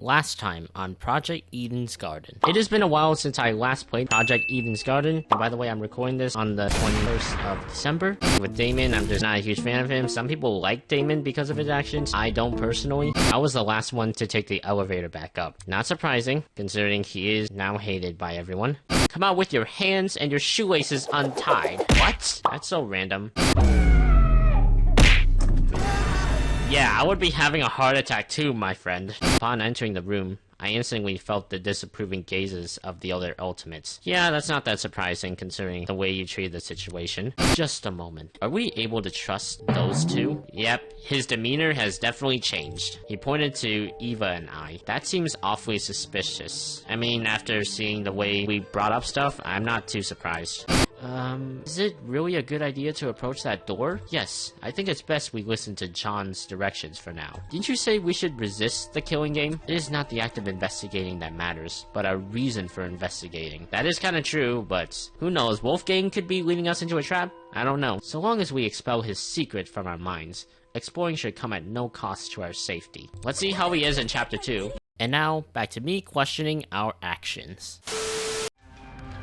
Last time on Project Eden's Garden. It has been a while since I last played Project Eden's Garden. And by the way, I'm recording this on the 21st of December. With Damon, I'm just not a huge fan of him. Some people like Damon because of his actions. I don't personally. I was the last one to take the elevator back up. Not surprising, considering he is now hated by everyone. Come out with your hands and your shoelaces untied. What? That's so random. Yeah, I would be having a heart attack too, my friend. Upon entering the room, I instantly felt the disapproving gazes of the other ultimates. Yeah, that's not that surprising considering the way you treated the situation. Just a moment. Are we able to trust those two? Yep, his demeanor has definitely changed. He pointed to Eva and I. That seems awfully suspicious. I mean, after seeing the way we brought up stuff, I'm not too surprised. Is it really a good idea to approach that door? Yes, I think it's best we listen to John's directions for now. Didn't you say we should resist the killing game? It is not the act of investigating that matters, but our reason for investigating. That is kinda true, but who knows, Wolfgang could be leading us into a trap? I don't know. So long as we expel his secret from our minds, exploring should come at no cost to our safety. Let's see how he is in Chapter 2. And now, back to me questioning our actions.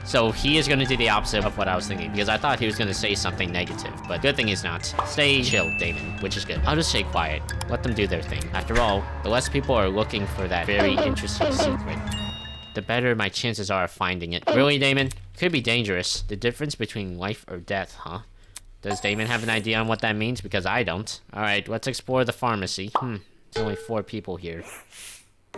So he is going to do the opposite of what I was thinking, because I thought he was going to say something negative, but good thing he's not. Stay chill, Damon, which is good. I'll just stay quiet. Let them do their thing. After all, the less people are looking for that very interesting secret, the better my chances are of finding it. Really, Damon? Could be dangerous. The difference between life or death, huh? Does Damon have an idea on what that means? Because I don't. Alright, let's explore the pharmacy. There's only 4 people here.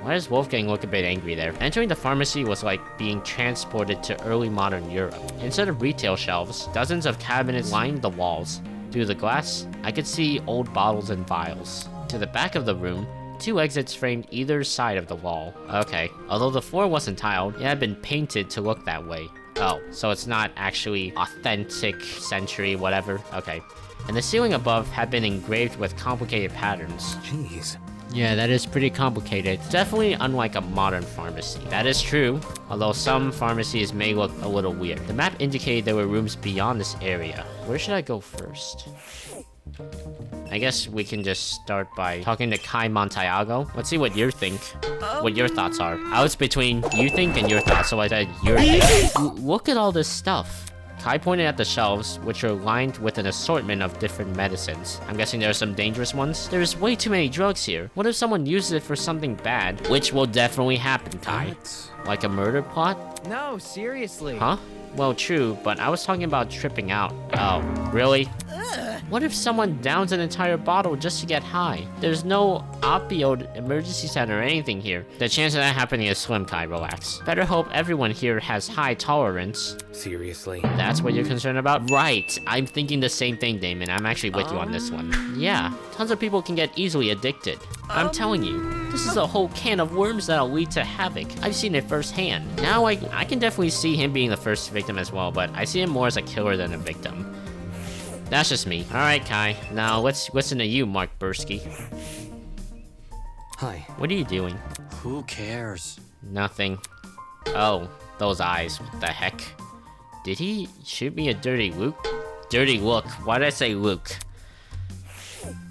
Why does Wolfgang look a bit angry there? Entering the pharmacy was like being transported to early modern Europe. Instead of retail shelves, dozens of cabinets lined the walls. Through the glass, I could see old bottles and vials. To the back of the room, 2 exits framed either side of the wall. Okay, although the floor wasn't tiled, it had been painted to look that way. Oh, so it's not actually authentic century whatever. Okay. And the ceiling above had been engraved with complicated patterns. Jeez. Yeah, that is pretty complicated. Definitely unlike a modern pharmacy. That is true, although some pharmacies may look a little weird. The map indicated there were rooms beyond this area. Where should I go first? I guess we can just start by talking to Kai Montiago. Let's see what you think. What your thoughts are. I was between you think and your thoughts, so I said your think. Look at all this stuff. Kai pointed at the shelves, which are lined with an assortment of different medicines. I'm guessing there are some dangerous ones. There's way too many drugs here. What if someone uses it for something bad? Which will definitely happen, Kai. Like a murder plot? No, seriously. Huh? Well, true, but I was talking about tripping out. Oh, really? What if someone downs an entire bottle just to get high? There's no opioid emergency center or anything here. The chance of that happening is slim, Kai, relax. Better hope everyone here has high tolerance. Seriously? That's what you're concerned about? Right. I'm thinking the same thing, Damon. I'm actually with you on this one. Yeah, tons of people can get easily addicted. I'm telling you, this is a whole can of worms that'll lead to havoc. I've seen it firsthand. Now I can definitely see him being the first victim as well, but I see him more as a killer than a victim. That's just me. Alright, Kai. Now let's listen to you, Mark Bursky. Hi. What are you doing? Who cares? Nothing. Oh, those eyes. What the heck? Did he shoot me a dirty look? Dirty look. Why did I say Luke?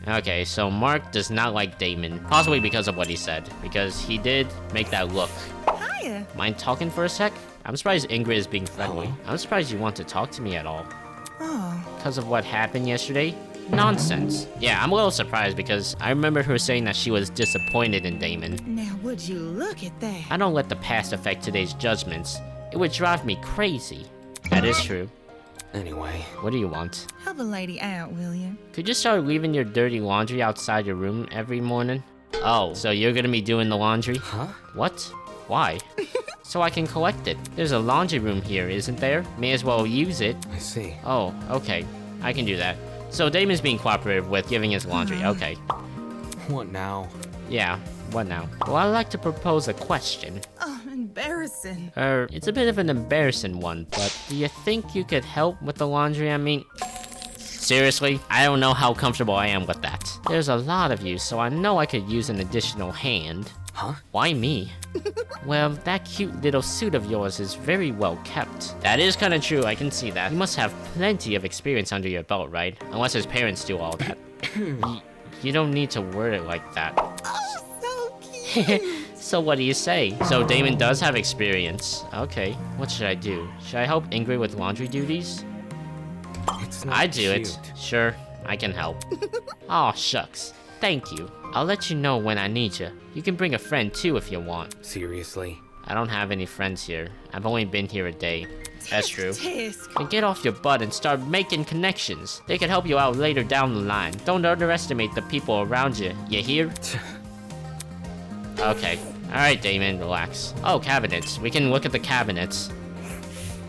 Okay, so Mark does not like Damon. Possibly because of what he said. Because he did make that look. Hiya. Mind talking for a sec? I'm surprised Ingrid is being friendly. I'm surprised you want to talk to me at all. Oh. Because of what happened yesterday? Nonsense. Yeah, I'm a little surprised because I remember her saying that she was disappointed in Damon. Now would you look at that? I don't let the past affect today's judgments. It would drive me crazy. That is true. Anyway. What do you want? Help a lady out, will you? Could you start leaving your dirty laundry outside your room every morning? Oh, so you're gonna be doing the laundry? Huh? What? Why? So I can collect it. There's a laundry room here, isn't there? May as well use it. I see. Oh, okay. I can do that. So Damon's being cooperative with giving his laundry. Okay. What now? Yeah, what now? Well, I'd like to propose a question. Oh, embarrassing. It's a bit of an embarrassing one, but do you think you could help with the laundry? I mean, seriously? I don't know how comfortable I am with that. There's a lot of you, so I know I could use an additional hand. Huh? Why me? Well, that cute little suit of yours is very well kept. That is kind of true, I can see that. You must have plenty of experience under your belt, right? Unless his parents do all that. You don't need to word it like that. Oh, so cute. So what do you say? So Damon does have experience. Okay, what should I do? Should I help Ingrid with laundry duties? It's not I do cute. it. Sure, I can help. Aw, shucks. Thank you. I'll let you know when I need you. You can bring a friend too if you want. Seriously? I don't have any friends here. I've only been here a day. That's true. Tisk. Then get off your butt and start making connections. They can help you out later down the line. Don't underestimate the people around you. You hear? Okay. Alright, Damon, relax. Oh, cabinets. We can look at the cabinets.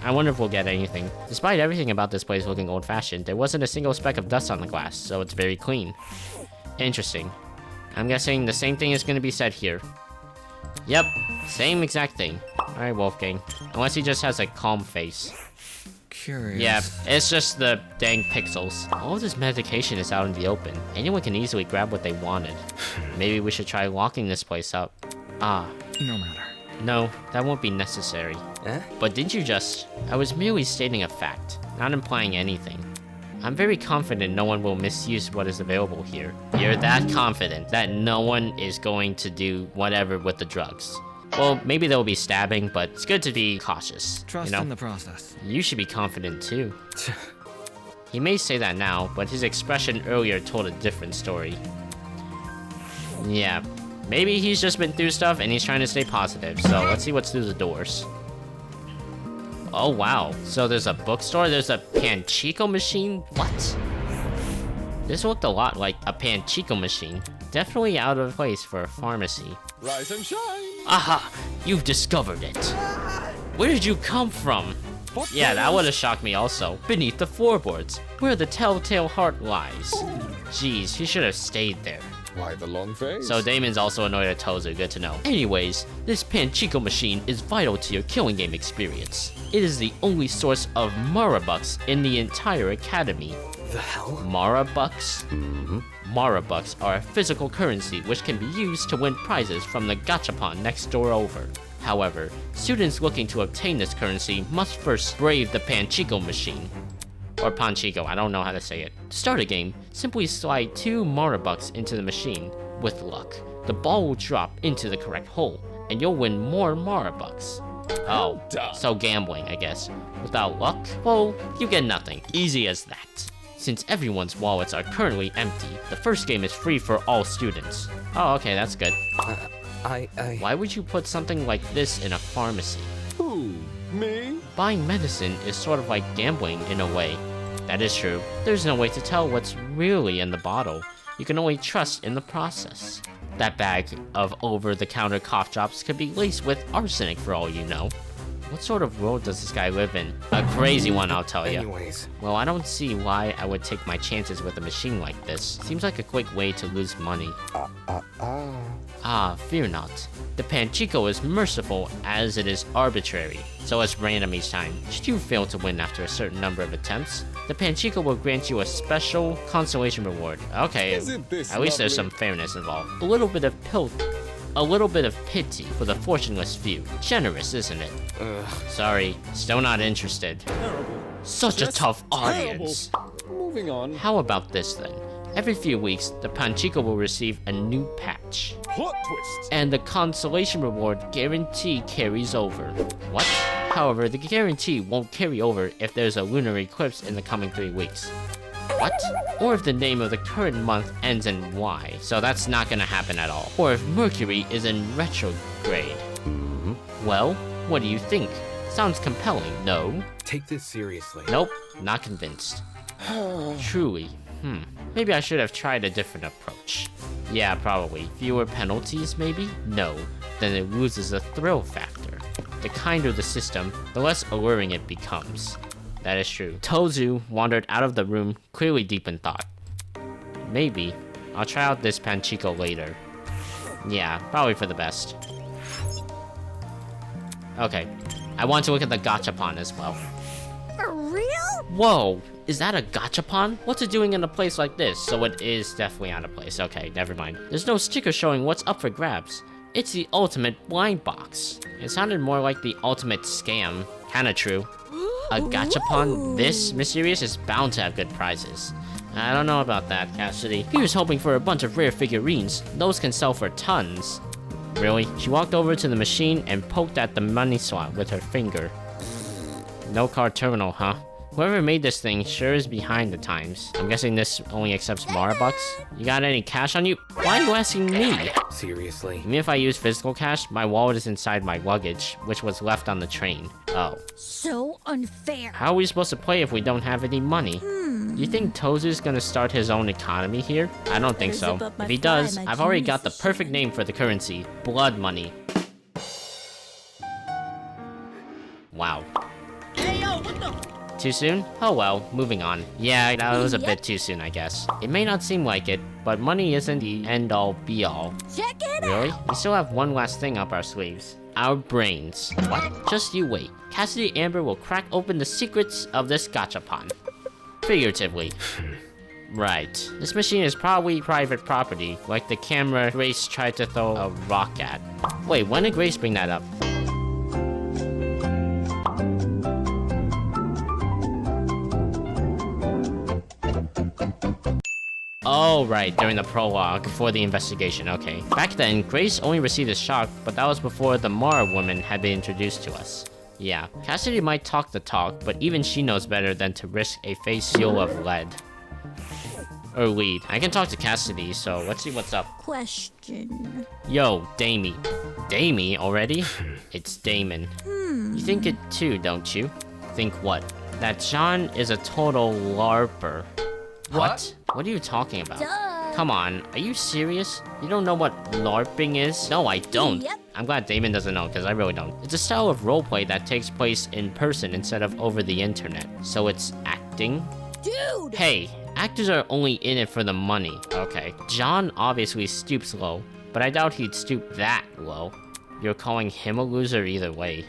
I wonder if we'll get anything. Despite everything about this place looking old-fashioned, there wasn't a single speck of dust on the glass, so it's very clean. Interesting. I'm guessing the same thing is going to be said here. Yep, same exact thing. Alright, Wolfgang. Unless he just has a calm face. Curious. Yeah, it's just the dang pixels. All of this medication is out in the open. Anyone can easily grab what they wanted. Maybe we should try locking this place up. Ah, No matter. no, that won't be necessary. Eh? But didn't you just... I was merely stating a fact, not implying anything. I'm very confident no one will misuse what is available here. You're that confident that no one is going to do whatever with the drugs. Well, maybe there'll be stabbing, but it's good to be cautious. Trust you know? in the process. You should be confident too. He may say that now, but his expression earlier told a different story. Yeah, maybe he's just been through stuff and he's trying to stay positive, so let's see what's through the doors. Oh wow, so there's a bookstore, there's a Panchico machine? What? This looked a lot like a Panchico machine. Definitely out of place for a pharmacy. Rise and shine. Aha! You've discovered it! Where did you come from? Yeah, that would have shocked me also. Beneath the floorboards, where the telltale heart lies. Jeez, he should have stayed there. Why the long face? So Damon's also annoyed at Tozu, good to know. Anyways, this Panchico machine is vital to your killing game experience. It is the only source of Marabucks in the entire academy. The hell? Marabucks? Marabucks are a physical currency which can be used to win prizes from the gachapon next door over. However, students looking to obtain this currency must first brave the Panchico machine. Or Panchico, I don't know how to say it. To start a game, simply slide 2 Marabucks into the machine. With luck, the ball will drop into the correct hole, and you'll win more Marabucks. Oh, so gambling, I guess. Without luck, well, you get nothing. Easy as that. Since everyone's wallets are currently empty, the first game is free for all students. Oh, okay, that's good. Why would you put something like this in a pharmacy? Who? Me? Buying medicine is sort of like gambling in a way. That is true. There's no way to tell what's really in the bottle. You can only trust in the process. That bag of over-the-counter cough drops could be laced with arsenic for all you know. What sort of world does this guy live in? A crazy one, I'll tell you. Anyways. Well, I don't see why I would take my chances with a machine like this. Seems like a quick way to lose money. Ah, fear not. The Panchico is merciful as it is arbitrary, so it's random each time. Should you fail to win after a certain number of attempts, the Panchico will grant you a special consolation reward. Okay, Isn't this at least there's lovely? some fairness involved. A little bit of pity for the fortuneless few. Generous, isn't it? Sorry, still not interested. Such a Just tough terrible. audience. Moving on. How about this then? Every few weeks, the Panchico will receive a new patch. Plot twist. And the consolation reward guarantee carries over. What? However, the guarantee won't carry over if there's a lunar eclipse in the coming 3 weeks. What? Or if the name of the current month ends in Y, so that's not gonna happen at all. Or if Mercury is in retrograde. Well, what do you think? Sounds compelling, no? Take this seriously. Nope, not convinced. Truly, maybe I should have tried a different approach. Yeah, probably. Fewer penalties, maybe? No. Then it loses the thrill factor. The kinder the system, the less alluring it becomes. That is true. Tozu wandered out of the room, clearly deep in thought. Maybe. I'll try out this Panchico later. Yeah, probably for the best. Okay. I want to look at the gachapon as well. For real? Whoa! Is that a gachapon? What's it doing in a place like this? So it is definitely out of place. Okay, never mind. There's no sticker showing what's up for grabs. It's the ultimate blind box. It sounded more like the ultimate scam. Kinda true. A gachapon this mysterious is bound to have good prizes. I don't know about that, Cassidy. He was hoping for a bunch of rare figurines. Those can sell for tons. Really? She walked over to the machine and poked at the money slot with her finger. No card terminal, huh? Whoever made this thing sure is behind the times. I'm guessing this only accepts Marabucks. You got any cash on you? Why are you asking me? Seriously? Even if I use physical cash, my wallet is inside my luggage, which was left on the train. Oh. So unfair. How are we supposed to play if we don't have any money? You think Tozu's gonna start his own economy here? I don't think so. If he does, I've already got the perfect name for the currency. Blood money. Wow. Too soon? Oh well, moving on. Yeah, that was a bit too soon, I guess. It may not seem like it, but money isn't the end-all, be-all. Check it Really? out. We still have one last thing up our sleeves. Our brains. What? Just you wait. Cassidy Amber will crack open the secrets of this gachapon. Figuratively. Right. This machine is probably private property, like the camera Grace tried to throw a rock at. Wait, when did Grace bring that up? Oh, right, during the prologue, before the investigation, okay. Back then, Grace only received a shock, but that was before the Mara woman had been introduced to us. Yeah, Cassidy might talk the talk, but even she knows better than to risk a face seal of lead. Or lead. I can talk to Cassidy, so let's see what's up. Question. Yo, Damie. Damie already? It's Damon. You think it too, don't you? Think what? That John is a total LARPer. What? What are you talking about? Duh. Come on, are you serious? You don't know what LARPing is? No, I don't. Yep. I'm glad Damon doesn't know, because I really don't. It's a style of roleplay that takes place in person instead of over the internet. So it's acting? Dude. Hey, actors are only in it for the money. Okay. John obviously stoops low, but I doubt he'd stoop that low. You're calling him a loser either way.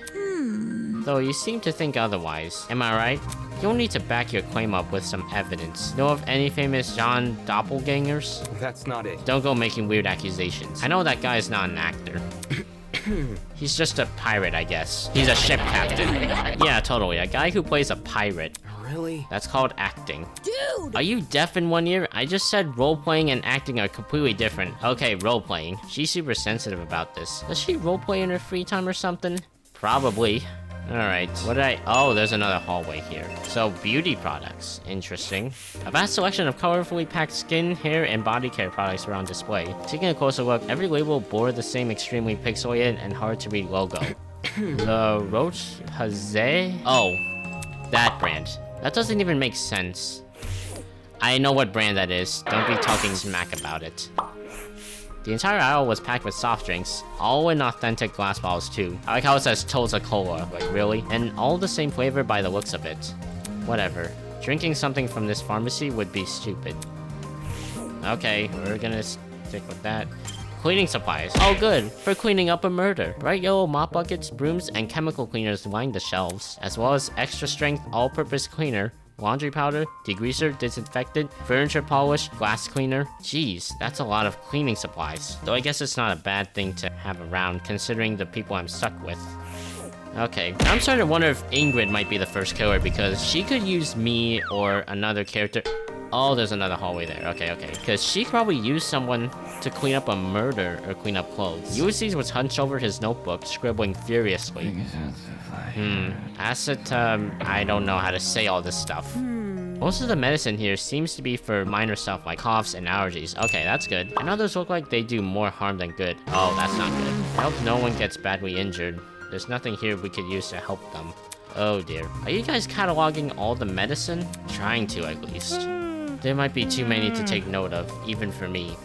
Though you seem to think otherwise. Am I right? You'll need to back your claim up with some evidence. Know of any famous John doppelgangers? That's not it. Don't go making weird accusations. I know that guy is not an actor. He's just a pirate, I guess. He's a ship captain. Yeah, totally. A guy who plays a pirate. Really? That's called acting. Dude. Are you deaf in one ear? I just said role-playing and acting are completely different. Okay, role-playing. She's super sensitive about this. Does she role-play in her free time or something? Probably. Alright, what did I... Oh, there's another hallway here. So, beauty products. Interesting. A vast selection of colorfully packed skin, hair, and body care products are on display. Taking a closer look, every label bore the same extremely pixelated and hard-to-read logo. The Roche Hazé? Oh, that brand. That doesn't even make sense. I know what brand that is. Don't be talking smack about it. The entire aisle was packed with soft drinks, all in authentic glass bottles too. I like how it says Toza Cola, like really? And all the same flavor by the looks of it. Whatever. Drinking something from this pharmacy would be stupid. Okay, we're gonna stick with that. Cleaning supplies. Oh good, for cleaning up a murder. Bright yellow mop buckets, brooms, and chemical cleaners line the shelves, as well as extra strength all-purpose cleaner, laundry powder, degreaser, disinfectant, furniture polish, glass cleaner. Jeez, that's a lot of cleaning supplies. Though I guess it's not a bad thing to have around, considering the people I'm stuck with. Okay, I'm starting to wonder if Ingrid might be the first killer, because she could use me or another character. Oh, there's another hallway there. Okay, okay. Because she probably used someone to clean up a murder or clean up clothes. Ulysses was hunched over his notebook, scribbling furiously. I don't know how to say all this stuff. Most of the medicine here seems to be for minor stuff like coughs and allergies. Okay, that's good. And others look like they do more harm than good. Oh, that's not good. I hope no one gets badly injured. There's nothing here we could use to help them. Oh dear. Are you guys cataloging all the medicine? Trying to, at least. There might be too many to take note of, even for me.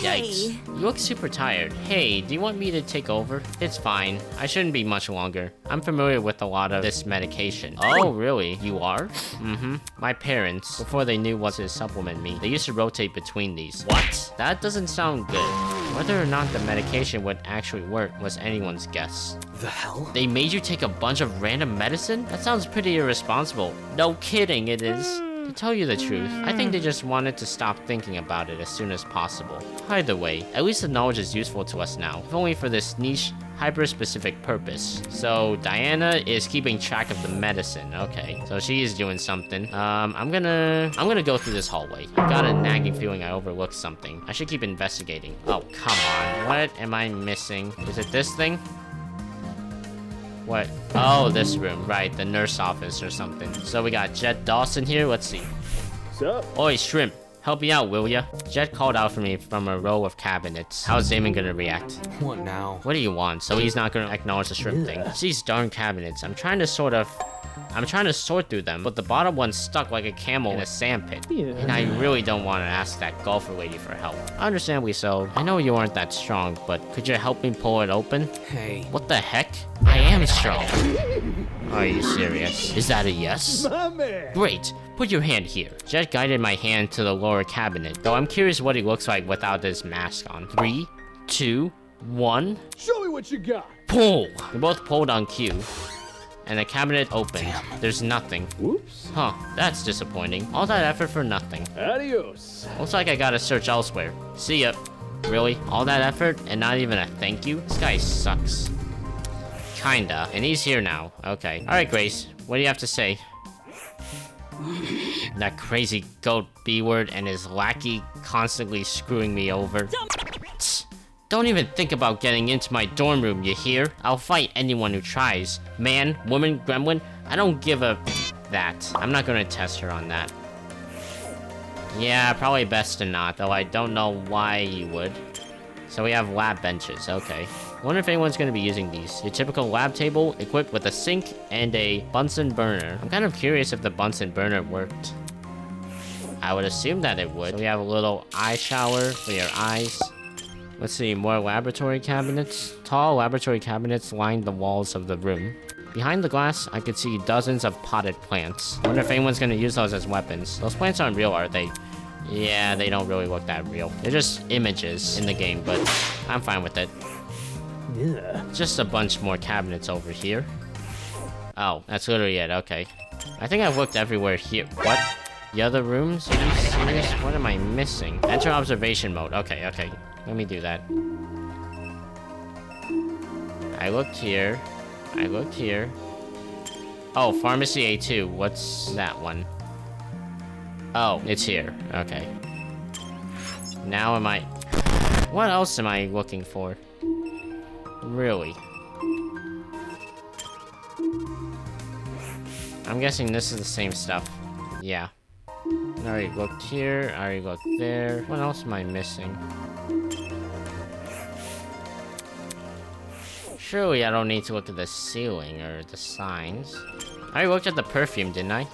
Yikes. Hey. You look super tired. Hey, do you want me to take over? It's fine. I shouldn't be much longer. I'm familiar with a lot of this medication. Oh, really? You are? Mm-hmm. My parents, before they knew what to supplement me, they used to rotate between these. What? That doesn't sound good. Whether or not the medication would actually work was anyone's guess. The hell? They made you take a bunch of random medicine? That sounds pretty irresponsible. No kidding, it is. To tell you the truth, I think they just wanted to stop thinking about it as soon as possible. Either way, at least the knowledge is useful to us now, if only for this niche, hyper-specific purpose. So Diana is keeping track of the medicine. Okay, so she is doing something. I'm gonna go through this hallway. I've got a nagging feeling I overlooked something. I should keep investigating. Oh, come on. What am I missing? Is it this thing? What? Oh, this room. Right, the nurse office or something. So we got Jet Dawson here. Let's see. Sup? Oi, Shrimp. Help me out, will ya? Jet called out for me from a row of cabinets. How's Damon gonna react? What now? What do you want? So he's not gonna acknowledge the shrimp thing. It's these darn cabinets. I'm trying to sort through them, but the bottom one's stuck like a camel in a sandpit. And I really don't want to ask that golfer lady for help. Understandably so. I know you aren't that strong, but could you help me pull it open? Hey. What the heck? I am strong. Are you serious? Is that a yes? My man. Great. Put your hand here. Jet guided my hand to the lower cabinet, though I'm curious what he looks like without this mask on. 3, 2, 1. Show me what you got. Pull! We both pulled on cue, and the cabinet opened. Damn. There's nothing. Whoops. Huh, that's disappointing. All that effort for nothing. Adios. Looks like I gotta search elsewhere. See ya. Really? All that effort and not even a thank you? This guy sucks. Kinda. And he's here now. Okay. Alright, Grace. What do you have to say? That crazy goat B-word and his lackey constantly screwing me over. Tss. Don't even think about getting into my dorm room, you hear? I'll fight anyone who tries. Man, woman, gremlin, I don't give a... that. I'm not gonna test her on that. Yeah, probably best to not, though I don't know why you would. So we have lab benches, okay. Wonder if anyone's gonna be using these. Your typical lab table, equipped with a sink and a Bunsen burner. I'm kind of curious if the Bunsen burner worked. I would assume that it would. So we have a little eye shower for your eyes. Let's see, more laboratory cabinets. Tall laboratory cabinets line the walls of the room. Behind the glass, I could see dozens of potted plants. Wonder if anyone's gonna use those as weapons. Those plants aren't real, are they? Yeah, they don't really look that real. They're just images in the game, but I'm fine with it. Yeah. Just a bunch more cabinets over here. Oh, that's literally it, okay. I think I've looked everywhere here. What? The other rooms? Are you serious? What am I missing? Enter observation mode. Okay, okay. Let me do that. I looked here. I looked here. Oh, Pharmacy A2. What's that one? Oh, it's here. Okay. Now am I... What else am I looking for? Really? I'm guessing this is the same stuff. Yeah. I already looked here. I already looked there. What else am I missing? Surely I don't need to look at the ceiling or the signs. I already looked at the perfume, didn't I?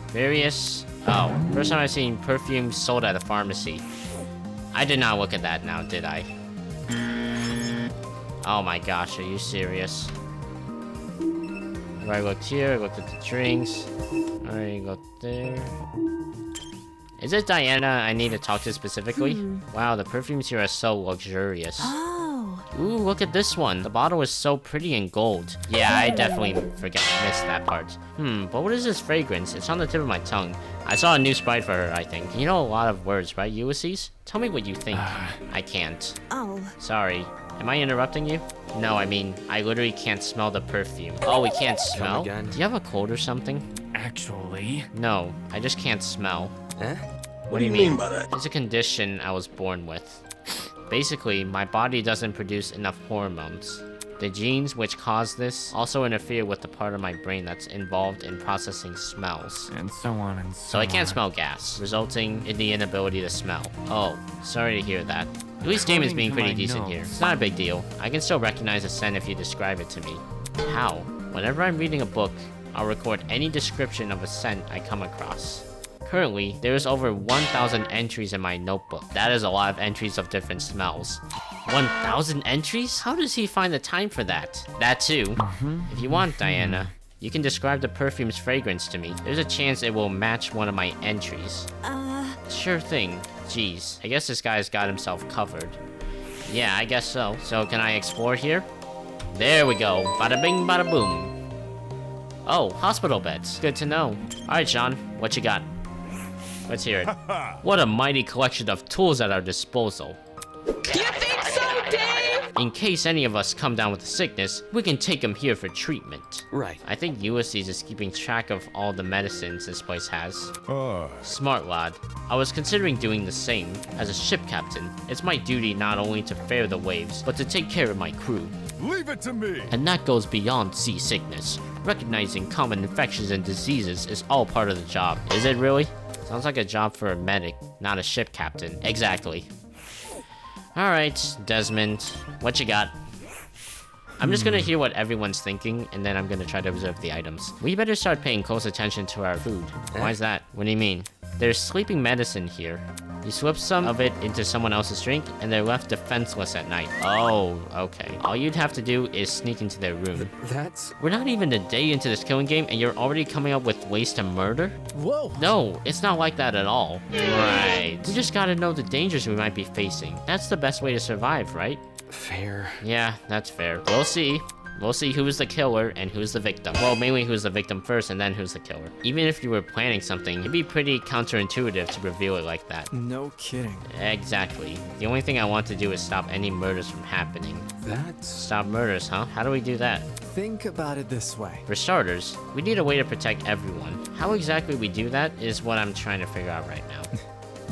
Various... Oh, first time I've seen perfume sold at a pharmacy. I did not look at that now, did I? Oh my gosh, are you serious? I looked here, I looked at the drinks. I already looked there. Is it Diana I need to talk to specifically? Wow, the perfumes here are so luxurious. Oh. Ooh, look at this one. The bottle is so pretty in gold. Yeah, I definitely missed that part. But what is this fragrance? It's on the tip of my tongue. I saw a new sprite for her, I think. You know a lot of words, right, Ulysses? Tell me what you think. I can't. Oh. Sorry. Am I interrupting you? No, I mean, I literally can't smell the perfume. Oh, we can't smell? again. Do you have a cold or something? Actually, No, I just can't smell. Eh? What do you mean by that? It's a condition I was born with. Basically, my body doesn't produce enough hormones. The genes which cause this also interfere with the part of my brain that's involved in processing smells. and so on and So I can't smell gas, resulting in the inability to smell. Oh, sorry to hear that. At least Damon's being pretty decent here. It's not a big deal. I can still recognize a scent if you describe it to me. How? Whenever I'm reading a book, I'll record any description of a scent I come across. Currently, there is over 1,000 entries in my notebook. That is a lot of entries of different smells. 1,000 entries? How does he find the time for that? That too. If you want, Diana, you can describe the perfume's fragrance to me. There's a chance it will match one of my entries. Sure thing. Jeez, I guess this guy's got himself covered. Yeah, I guess so. So can I explore here? There we go. Bada bing, bada boom. Oh, hospital beds. Good to know. Alright, Sean, what you got? Let's hear it. What a mighty collection of tools at our disposal. You think so, Dave? In case any of us come down with a sickness, we can take him here for treatment. Right. I think Ulysses is keeping track of all the medicines this place has. Smart lad. I was considering doing the same. As a ship captain, it's my duty not only to fare the waves, but to take care of my crew. Leave it to me! And that goes beyond seasickness. Recognizing common infections and diseases is all part of the job. Is it really? Sounds like a job for a medic, not a ship captain. Exactly. Alright, Desmond, what you got? I'm just gonna hear what everyone's thinking, and then I'm gonna try to observe the items. We better start paying close attention to our food. Why is that? What do you mean? There's sleeping medicine here. You slip some of it into someone else's drink, and they're left defenseless at night. Oh, okay. All you'd have to do is sneak into their room. That's... We're not even a day into this killing game, and you're already coming up with ways to murder? Whoa! No, it's not like that at all. Right. We just gotta know the dangers we might be facing. That's the best way to survive, right? fair. Yeah, that's fair. We'll see. We'll see who's the killer and who's the victim. Well, mainly who's the victim first and then who's the killer. Even if you were planning something, it'd be pretty counterintuitive to reveal it like that. No kidding. Exactly. The only thing I want to do is stop any murders from happening. That's... Stop murders, huh? How do we do that? Think about it this way. For starters, we need a way to protect everyone. How exactly we do that is what I'm trying to figure out right now.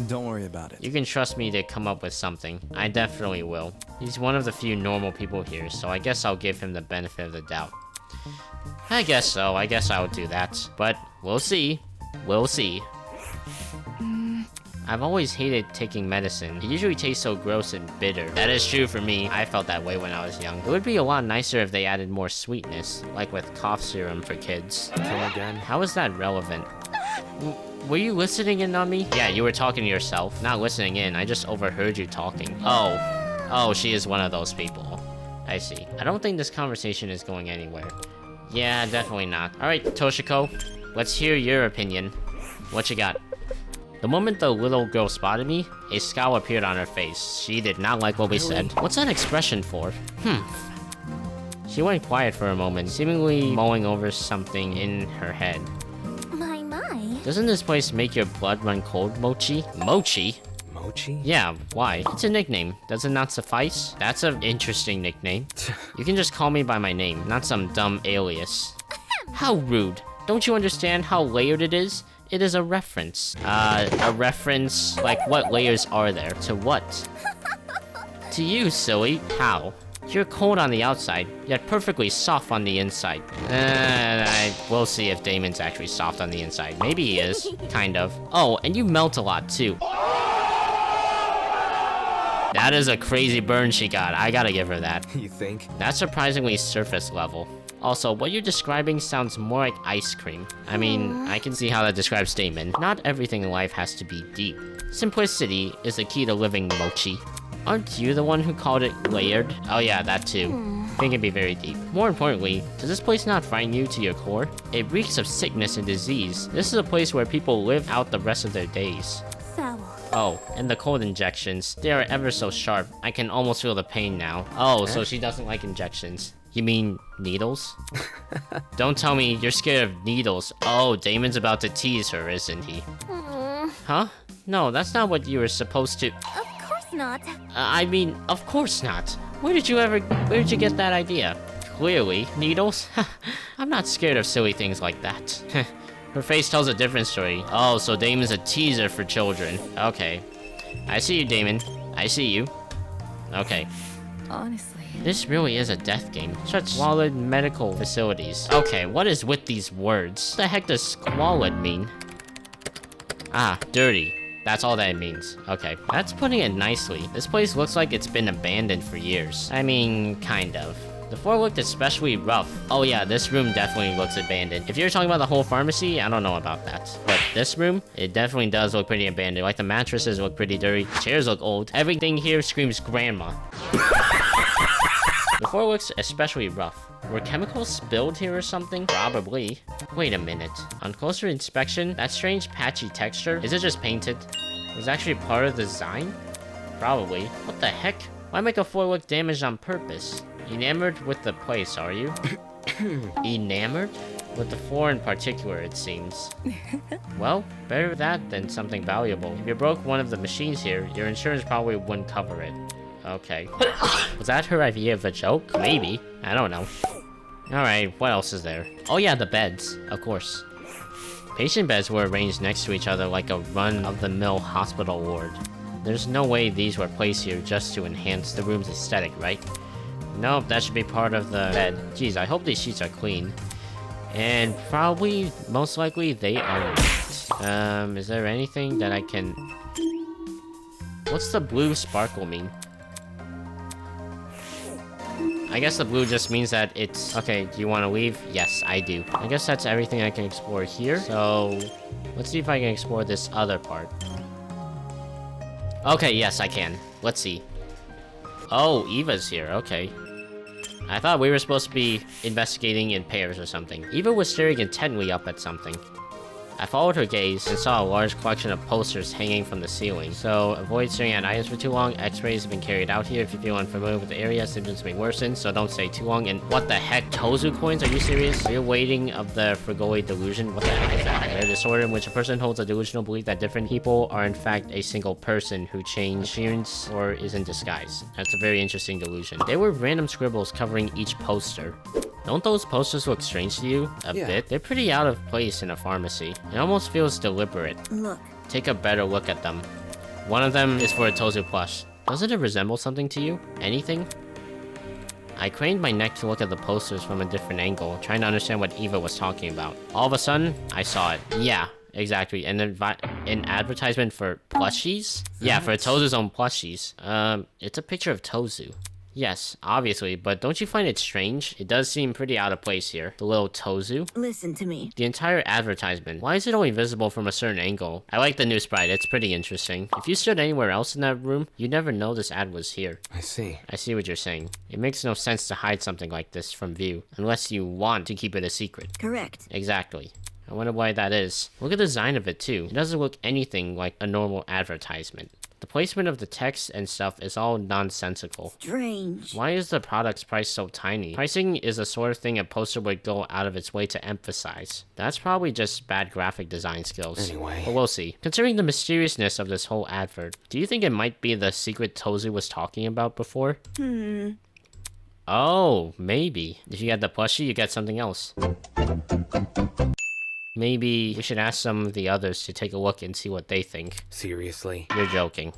Don't worry about it. You can trust me to come up with something. I definitely will. He's one of the few normal people here, so I guess I'll give him the benefit of the doubt. I guess so. I guess I'll do that. But we'll see. We'll see. I've always hated taking medicine. It usually tastes so gross and bitter. That is true for me. I felt that way when I was young. It would be a lot nicer if they added more sweetness, like with cough serum for kids. Come again? How is that relevant? Were you listening in on me? Yeah, you were talking to yourself. Not listening in, I just overheard you talking. Oh, she is one of those people. I see. I don't think this conversation is going anywhere. Yeah, definitely not. Alright, Toshiko, let's hear your opinion. What you got? The moment the little girl spotted me, a scowl appeared on her face. She did not like what we said. What's that expression for? She went quiet for a moment, seemingly mulling over something in her head. My. Doesn't this place make your blood run cold, Mochi? Mochi? Mochi? Yeah, why? It's a nickname. Does it not suffice? That's an interesting nickname. You can just call me by my name, not some dumb alias. How rude. Don't you understand how layered it is? It is a reference. A reference? Like, what layers are there? To what? To you, silly. How? You're cold on the outside, yet perfectly soft on the inside. We'll see if Damon's actually soft on the inside. Maybe he is. Kind of. Oh, and you melt a lot, too. That is a crazy burn she got. I gotta give her that. You think? That's surprisingly surface level. Also, what you're describing sounds more like ice cream. I mean, I can see how that describes Damon. Not everything in life has to be deep. Simplicity is the key to living, Mochi. Aren't you the one who called it layered? Oh yeah, that too. I think it'd be very deep. More importantly, does this place not frighten you to your core? It reeks of sickness and disease. This is a place where people live out the rest of their days. Foul. Oh, and the cold injections. They are ever so sharp. I can almost feel the pain now. Oh, so she doesn't like injections. You mean needles? Don't tell me you're scared of needles. Oh, Damon's about to tease her, isn't he? Huh? No, that's not what you were supposed to... Of course not. I mean, of course not. Where did you get that idea? Clearly, needles? I'm not scared of silly things like that. Her face tells a different story. Oh, so Damon's a teaser for children. Okay. I see you, Damon. I see you. Okay. Honestly. This really is a death game. Such squalid medical facilities. Okay, what is with these words? What the heck does squalid mean? Ah, dirty. That's all that it means. Okay, that's putting it nicely. This place looks like it's been abandoned for years. I mean, kind of. The floor looked especially rough. Oh yeah, this room definitely looks abandoned. If you're talking about the whole pharmacy, I don't know about that. But this room, it definitely does look pretty abandoned. Like the mattresses look pretty dirty, chairs look old. Everything here screams grandma. The floor looks especially rough. Were chemicals spilled here or something? Probably. Wait a minute. On closer inspection, that strange patchy texture, is it just painted? Was it actually part of the design? Probably. What the heck? Why make a floor look damaged on purpose? Enamored with the place, are you? Enamored? With the floor in particular, it seems. Well, better that than something valuable. If you broke one of the machines here, your insurance probably wouldn't cover it. Okay. Was that her idea of a joke? Maybe. I don't know. Alright, what else is there? Oh yeah, the beds. Of course. Patient beds were arranged next to each other like a run-of-the-mill hospital ward. There's no way these were placed here just to enhance the room's aesthetic, right? Nope, that should be part of the bed. Jeez, I hope these sheets are clean. And probably, most likely, they are not. Is there anything that I can... What's the blue sparkle mean? I guess the blue just means that it's... Okay, do you want to leave? Yes, I do. I guess that's everything I can explore here. So, let's see if I can explore this other part. Okay, yes, I can. Let's see. Oh, Eva's here. Okay. I thought we were supposed to be investigating in pairs or something. Eva was staring intently up at something. I followed her gaze and saw a large collection of posters hanging from the ceiling. So, avoid staring at items for too long. X-rays have been carried out here. If you feel unfamiliar with the area, symptoms may worsen, so don't stay too long. And what the heck? Tozu coins? Are you serious? Are you waiting of the Frigoid delusion? What the heck is that? A disorder in which a person holds a delusional belief that different people are in fact a single person who change appearance or is in disguise. That's a very interesting delusion. There were random scribbles covering each poster. Don't those posters look strange to you? A bit? They're pretty out of place in a pharmacy. It almost feels deliberate. Look. Take a better look at them. One of them is for a Tozu plush. Doesn't it resemble something to you? Anything? I craned my neck to look at the posters from a different angle, trying to understand what Eva was talking about. All of a sudden, I saw it. Yeah, exactly. An advertisement for plushies? Yeah, for Tozu's own plushies. It's a picture of Tozu. Yes, obviously, but don't you find it strange? It does seem pretty out of place here. The little Tozu. Listen to me. The entire advertisement. Why is it only visible from a certain angle? I like the new sprite, it's pretty interesting. If you stood anywhere else in that room, you'd never know this ad was here. I see. I see what you're saying. It makes no sense to hide something like this from view, unless you want to keep it a secret. Correct. Exactly. I wonder why that is. Look at the design of it too. It doesn't look anything like a normal advertisement. The placement of the text and stuff is all nonsensical. Strange. Why is the product's price so tiny? Pricing is the sort of thing a poster would go out of its way to emphasize. That's probably just bad graphic design skills. Anyway. But we'll see. Considering the mysteriousness of this whole advert, do you think it might be the secret Tozu was talking about before? Oh, maybe. If you get the plushie, you get something else. Maybe we should ask some of the others to take a look and see what they think. Seriously? You're joking.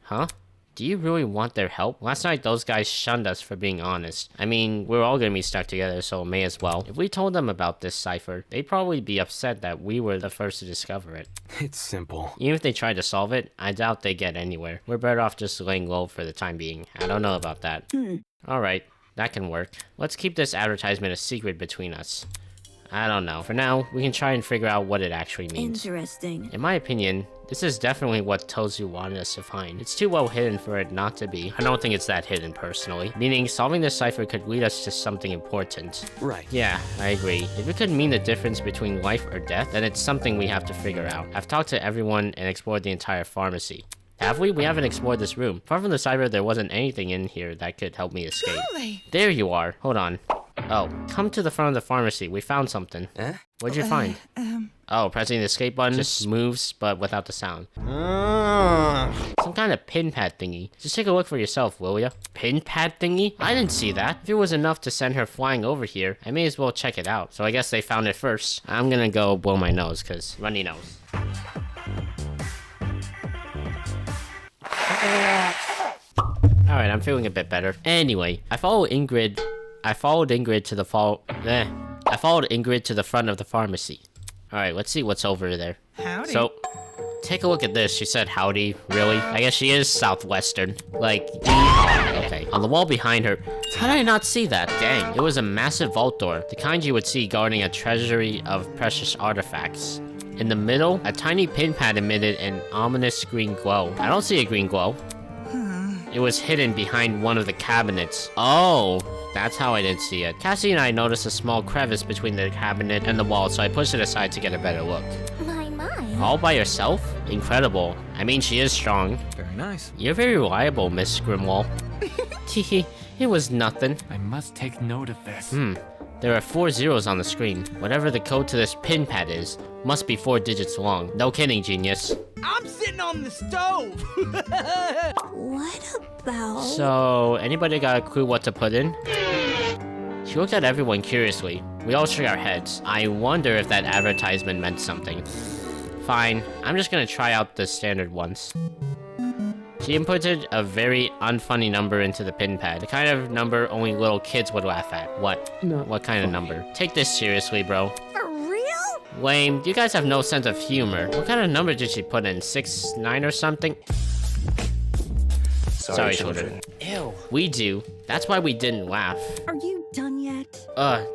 Huh? Do you really want their help? Last night, those guys shunned us for being honest. I mean, we're all gonna be stuck together, so may as well. If we told them about this cipher, they'd probably be upset that we were the first to discover it. It's simple. Even if they tried to solve it, I doubt they get anywhere. We're better off just laying low for the time being. I don't know about that. Alright, that can work. Let's keep this advertisement a secret between us. I don't know. For now, we can try and figure out what it actually means. Interesting. In my opinion, this is definitely what Tozu wanted us to find. It's too well hidden for it not to be. I don't think it's that hidden, personally. Meaning, solving this cipher could lead us to something important. Right. Yeah, I agree. If it could mean the difference between life or death, then it's something we have to figure out. I've talked to everyone and explored the entire pharmacy. Have we? We haven't explored this room. Apart from the cipher, there wasn't anything in here that could help me escape. Really? There you are. Hold on. Oh, come to the front of the pharmacy. We found something. Eh? What'd you find? Oh, pressing the escape button just moves, but without the sound. Some kind of pin pad thingy. Just take a look for yourself, will ya? Pin pad thingy? I didn't see that. If it was enough to send her flying over here, I may as well check it out. So I guess they found it first. I'm gonna go blow my nose, cause runny nose. Alright, I'm feeling a bit better. Anyway, I followed Ingrid to the front of the pharmacy. Alright, let's see what's over there. Howdy. So, take a look at this. She said howdy. Really? I guess she is Southwestern. Like, okay. On the wall behind her. How did I not see that? Dang. It was a massive vault door. The kind you would see guarding a treasury of precious artifacts. In the middle, a tiny pin pad emitted an ominous green glow. I don't see a green glow. It was hidden behind one of the cabinets. Oh, that's how I didn't see it. Cassie and I noticed a small crevice between the cabinet and the wall, so I pushed it aside to get a better look. My. All by yourself? Incredible. I mean, she is strong. Very nice. You're very reliable, Miss Grimwall. Teehee, it was nothing. I must take note of this. There are 4 zeros on the screen. Whatever the code to this pin pad is, must be 4 digits long. No kidding, genius. I'm sitting sitting on the stove. What about... So, anybody got a clue what to put in? She looked at everyone curiously. We all shook our heads. I wonder if that advertisement meant something. Fine, I'm just gonna try out the standard ones. She inputted a very unfunny number into the pin pad. The kind of number only little kids would laugh at. What? What kind of number? Take this seriously, bro. For real? Lame, you guys have no sense of humor. What kind of number did she put in? 6, 9 or something? Sorry, children. Ew. We do. That's why we didn't laugh. Are you done yet?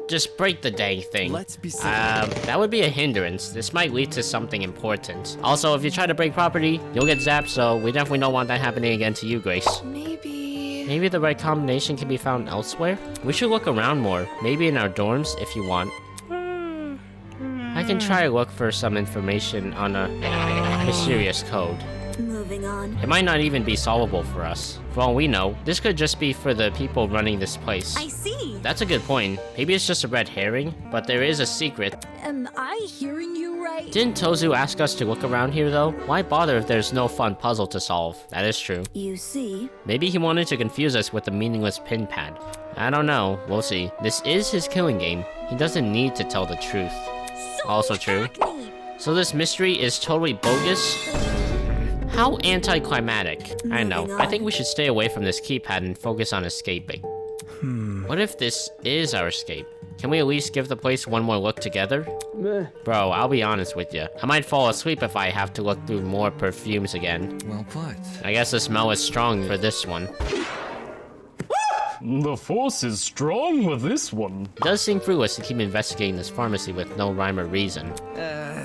Just break the dang thing. Let's be civil. That would be a hindrance. This might lead to something important. Also, if you try to break property, you'll get zapped, so we definitely don't want that happening again to you, Grace. Maybe the right combination can be found elsewhere? We should look around more. Maybe in our dorms, if you want. I can try to look for some information on a mysterious code. Moving on. It might not even be solvable for us. For all we know, this could just be for the people running this place. I see. That's a good point. Maybe it's just a red herring, but there is a secret. Am I hearing you right? Didn't Tozu ask us to look around here though? Why bother if there's no fun puzzle to solve? That is true. You see. Maybe he wanted to confuse us with the meaningless pin pad. I don't know. We'll see. This is his killing game. He doesn't need to tell the truth. Also true. So this mystery is totally bogus? How anticlimactic. I know. I think we should stay away from this keypad and focus on escaping. What if this is our escape? Can we at least give the place one more look together? Meh. Bro, I'll be honest with you. I might fall asleep if I have to look through more perfumes again. Well put. I guess the smell is strong for this one. The force is strong with this one. It does seem foolish to keep investigating this pharmacy with no rhyme or reason.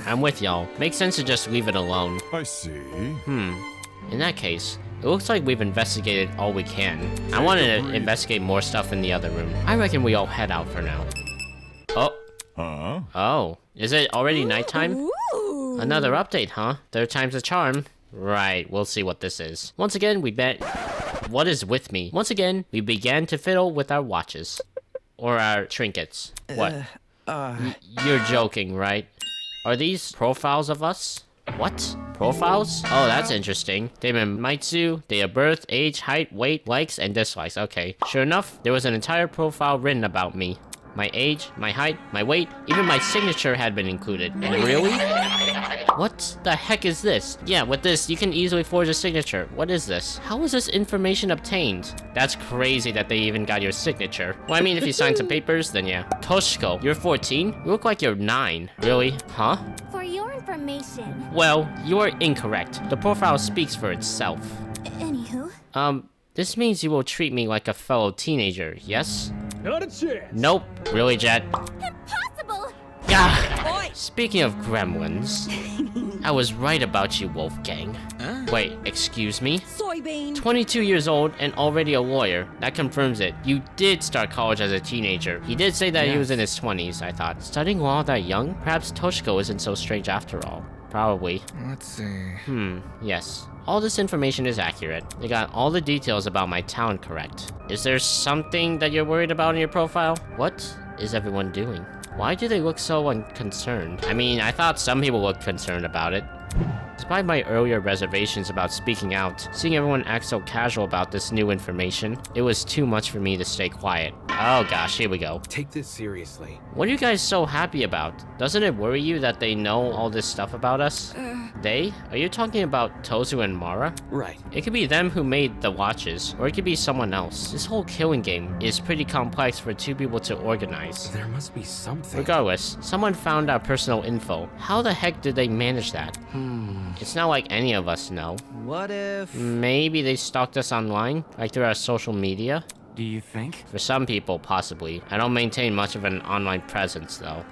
I'm with y'all. Makes sense to just leave it alone. I see. In that case, it looks like we've investigated all we can. I want to investigate more stuff in the other room. I reckon we all head out for now. Oh. Huh? Oh. Is it already nighttime? Ooh. Another update, huh? Third time's a charm. Right, we'll see what this is. Once again, we bet... What is with me? Once again, we began to fiddle with our watches. Or our trinkets. What? You're joking, right? Are these profiles of us? What? Profiles? Oh, that's interesting. Damon Maitsu, date of birth, age, height, weight, likes, and dislikes. Okay. Sure enough, there was an entire profile written about me. My age, my height, my weight, even my signature had been included. Really? What the heck is this? Yeah, with this, you can easily forge a signature. What is this? How was this information obtained? That's crazy that they even got your signature. Well, I mean, if you signed some papers, then yeah. Toshiko, you're 14? You look like you're 9. Really? Huh? For your information. Well, you are incorrect. The profile speaks for itself. Anywho. This means you will treat me like a fellow teenager, yes? Not a chance. Nope. Really, Jet? Impossible! Ah! Speaking of gremlins, I was right about you, Wolfgang. Wait, excuse me? Soybean. 22 years old and already a lawyer. That confirms it. You did start college as a teenager. He did say that he was in his 20s, I thought. Studying law that young? Perhaps Toshiko isn't so strange after all. Probably. Let's see. Yes. All this information is accurate. They got all the details about my town correct. Is there something that you're worried about in your profile? What is everyone doing? Why do they look so unconcerned? I mean, I thought some people looked concerned about it. Despite my earlier reservations about speaking out, seeing everyone act so casual about this new information, it was too much for me to stay quiet. Oh gosh, here we go. Take this seriously. What are you guys so happy about? Doesn't it worry you that they know all this stuff about us? They? Are you talking about Tozu and Mara? Right. It could be them who made the watches, or it could be someone else. This whole killing game is pretty complex for two people to organize. There must be something. Regardless, someone found our personal info. How the heck did they manage that? It's not like any of us know. What if... Maybe they stalked us online, like through our social media? Do you think? For some people, possibly. I don't maintain much of an online presence, though.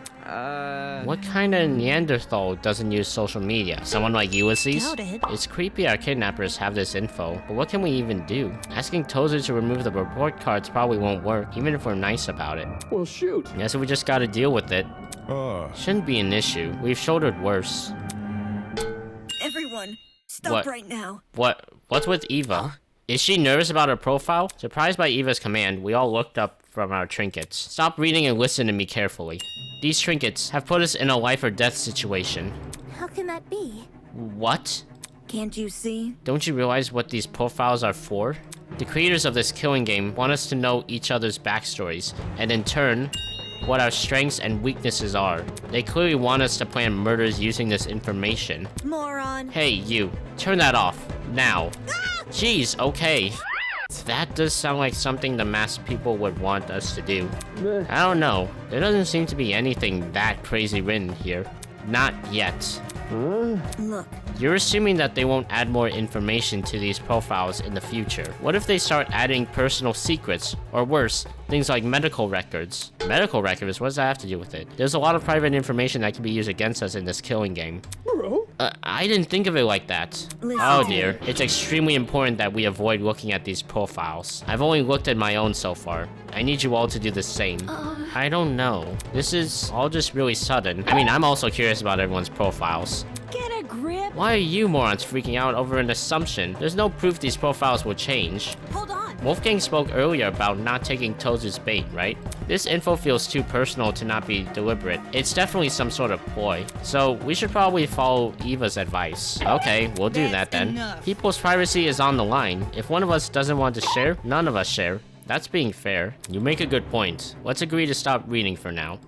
What kind of Neanderthal doesn't use social media? Someone like Ulysses? Doubt it. It's creepy our kidnappers have this info, but what can we even do? Asking Tozu to remove the report cards probably won't work, even if we're nice about it. Well, shoot. Guess we just gotta deal with it. Uh, Shouldn't be an issue. We've shouldered worse. Everyone, stop What? right now. What's with Eva? Is she nervous about her profile? Surprised by Eva's command, we all looked up from our trinkets. Stop reading and listen to me carefully. These trinkets have put us in a life or death situation. How can that be? What? Can't you see? Don't you realize what these profiles are for? The creators of this killing game want us to know each other's backstories, and in turn, what our strengths and weaknesses are. They clearly want us to plan murders using this information. Moron. Hey, you. Turn that off. Now. Jeez, okay. That does sound like something the masked people would want us to do. I don't know. There doesn't seem to be anything that crazy written here. Not yet. Look. You're assuming that they won't add more information to these profiles in the future. What if they start adding personal secrets? Or worse, things like medical records. Medical records? What does that have to do with it? There's a lot of private information that can be used against us in this killing game. Bro. I didn't think of it like that. Listen Oh to dear. me. It's extremely important that we avoid looking at these profiles. I've only looked at my own so far. I need you all to do the same. I don't know. This is all just really sudden. I mean, I'm also curious about everyone's profiles. Get a grip. Why are you morons freaking out over an assumption? There's no proof these profiles will change. Hold on. Wolfgang spoke earlier about not taking Tozu's bait, right? This info feels too personal to not be deliberate. It's definitely some sort of ploy. So we should probably follow Eva's advice. Okay, we'll do that That's then. enough. People's privacy is on the line. If one of us doesn't want to share, none of us share. That's being fair. You make a good point. Let's agree to stop reading for now.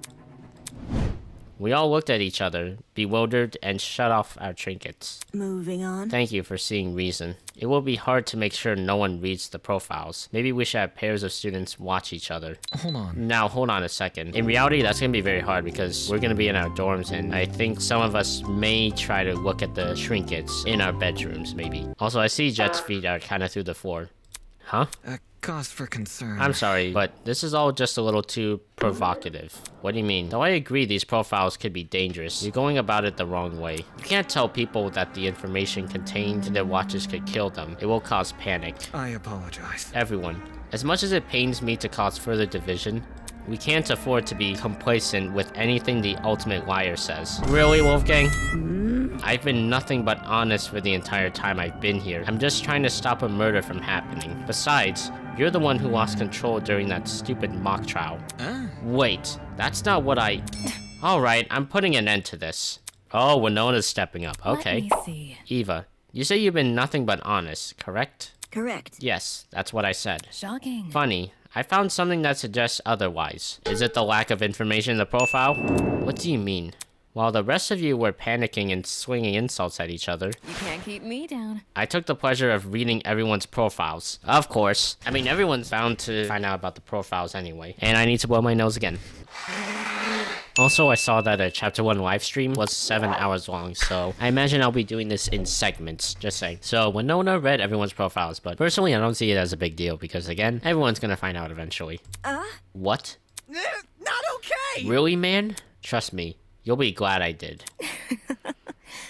We all looked at each other, bewildered, and shut off our trinkets. Moving on. Thank you for seeing reason. It will be hard to make sure no one reads the profiles. Maybe we should have pairs of students watch each other. Hold on. Now, hold on a second. In reality, that's gonna be very hard because we're gonna be in our dorms, and I think some of us may try to look at the trinkets in our bedrooms, maybe. Also, I see Jet's feet are kind of through the floor. Huh? A cause for concern. I'm sorry, but this is all just a little too provocative. What do you mean? Though I agree these profiles could be dangerous, you're going about it the wrong way. You can't tell people that the information contained in their watches could kill them. It will cause panic. I apologize. Everyone. As much as it pains me to cause further division, we can't afford to be complacent with anything the ultimate liar says. Really, Wolfgang? I've been nothing but honest for the entire time I've been here. I'm just trying to stop a murder from happening. Besides, you're the one who lost control during that stupid mock trial. Wait, that's not what I... Alright, I'm putting an end to this. Oh, Winona's stepping up. Okay. Let me see. Eva, you say you've been nothing but honest, correct? Correct. Yes, that's what I said. Shocking. Funny. I found something that suggests otherwise. Is it the lack of information in the profile? What do you mean? While the rest of you were panicking and swinging insults at each other, You can't keep me down. I took the pleasure of reading everyone's profiles. Of course. I mean, everyone's bound to find out about the profiles anyway. And I need to blow my nose again. Also, I saw that a Chapter 1 livestream was 7 hours long, so I imagine I'll be doing this in segments, just saying. So, Winona read everyone's profiles, but personally, I don't see it as a big deal, because again, everyone's gonna find out eventually. What? Not okay. Really, man? Trust me, you'll be glad I did.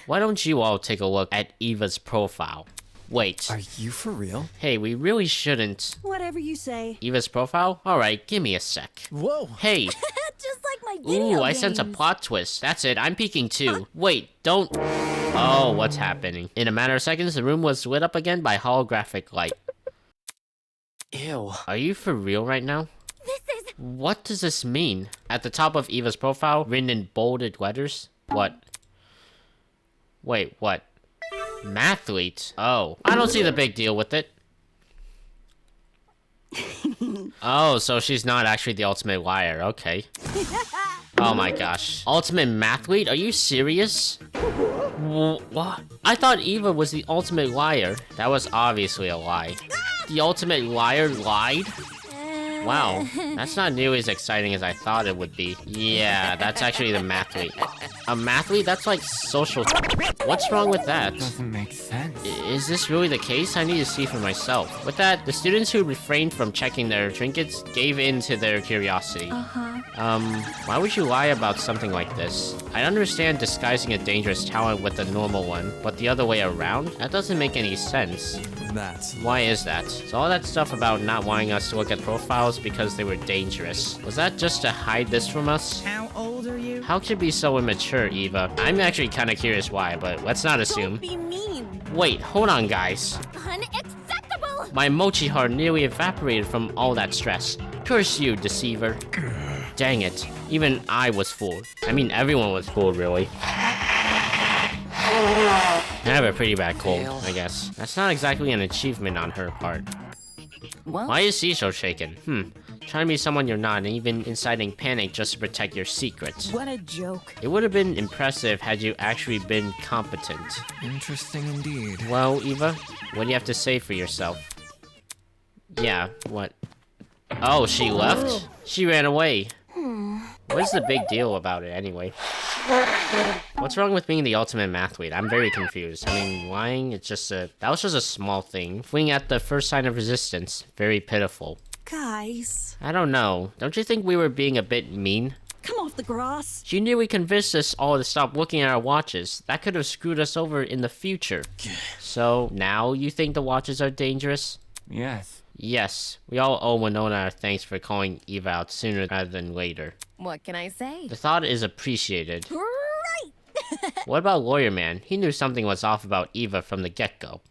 Why don't you all take a look at Eva's profile? Wait. Are you for real? Hey, we really shouldn't. Whatever you say. Eva's profile? Alright, give me a sec. Whoa. Hey. Just like my video Ooh, I sense a games. plot twist. That's it, I'm peeking too. Wait, don't... Oh, what's happening? In a matter of seconds, the room was lit up again by holographic light. Ew. Are you for real right now? This is... What does this mean? At the top of Eva's profile, written in bolded letters? What? Wait, what? Mathlete? Oh, I don't see the big deal with it. Oh, so she's not actually the ultimate liar, okay. Oh my gosh. Ultimate mathlete? Are you serious? What? I thought Eva was the ultimate liar. That was obviously a lie. The ultimate liar lied? Wow, that's not nearly as exciting as I thought it would be. Yeah, that's actually the mathlete. A mathlete? That's like social... What's wrong with that? Doesn't make sense. Is this really the case? I need to see for myself. With that, the students who refrained from checking their trinkets gave in to their curiosity. Why would you lie about something like this? I understand disguising a dangerous talent with a normal one, but the other way around? That doesn't make any sense. That's... Why is that? So all that stuff about not wanting us to look at profiles because they were dangerous. Was that just to hide this from us? How old are you? How could you be so immature, Eva? I'm actually kind of curious why, but let's not assume. Don't be mean. Wait, hold on, guys. Unacceptable. My mochi heart nearly evaporated from all that stress. Curse you, deceiver. Dang it. Even I was fooled. I mean, everyone was fooled, really. I have a pretty bad cold, Fail. I guess. That's not exactly an achievement on her part. Well, Why is he so shaken? Trying to be someone you're not and even inciting panic just to protect your secrets. what a joke. It would have been impressive had you actually been competent. Interesting indeed. Well, Eva, what do you have to say for yourself? Yeah, what? Oh, she left? She ran away. What's the big deal about it anyway? What's wrong with being the ultimate mathlete? I'm very confused. I mean, lying, that was just a small thing. Fleeing at the first sign of resistance, very pitiful. Guys, I don't know. Don't you think we were being a bit mean? come off the grass. She knew we convinced us all to stop looking at our watches. That could have screwed us over in the future. So, now you think the watches are dangerous? Yes. Yes, we all owe Winona our thanks for calling Eva out sooner rather than later. What can I say? The thought is appreciated. Right! What about Lawyer Man? He knew something was off about Eva from the get-go.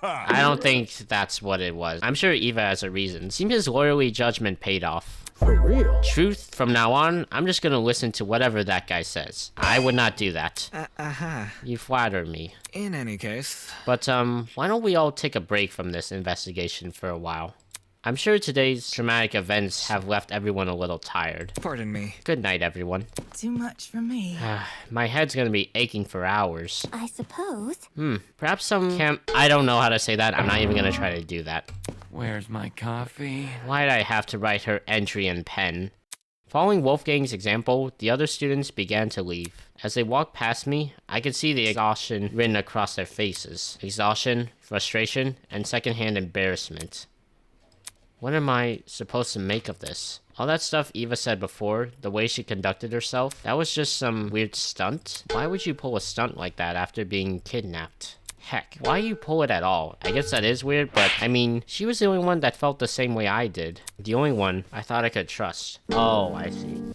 I don't think that's what it was. I'm sure Eva has a reason. Seems his lawyerly judgment paid off. For real? Truth, from now on, I'm just gonna listen to whatever that guy says. I would not do that. You flatter me. In any case, But, why don't we all take a break from this investigation for a while? I'm sure today's traumatic events have left everyone a little tired. pardon me. Good night, everyone. Too much for me. My head's gonna be aching for hours. I suppose. Perhaps some camp... I don't know how to say that. I'm not even gonna try to do that. Where's my coffee? Why'd I have to write her entry in pen? Following Wolfgang's example, the other students began to leave. As they walked past me, I could see the exhaustion written across their faces. Exhaustion, frustration, and secondhand embarrassment. What am I supposed to make of this? All that stuff Eva said before, the way she conducted herself, that was just some weird stunt? Why would you pull a stunt like that after being kidnapped? Heck, why you pull it at all? I guess that is weird, but I mean, she was the only one that felt the same way I did. The only one I thought I could trust. Oh, I see.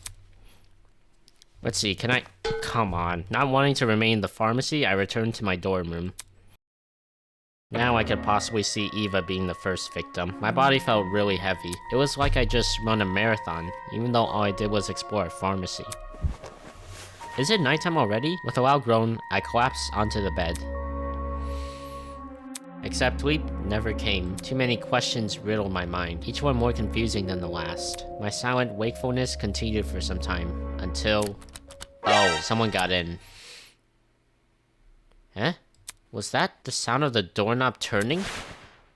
Let's see, can I... Come on. Not wanting to remain in the pharmacy, I returned to my dorm room. Now I could possibly see Eva being the first victim. My body felt really heavy. It was like I just run a marathon, even though all I did was explore a pharmacy. Is it nighttime already? With a loud groan, I collapsed onto the bed. Except sleep never came. Too many questions riddled my mind, each one more confusing than the last. My silent wakefulness continued for some time, until... Oh, someone got in. Eh? Was that the sound of the doorknob turning?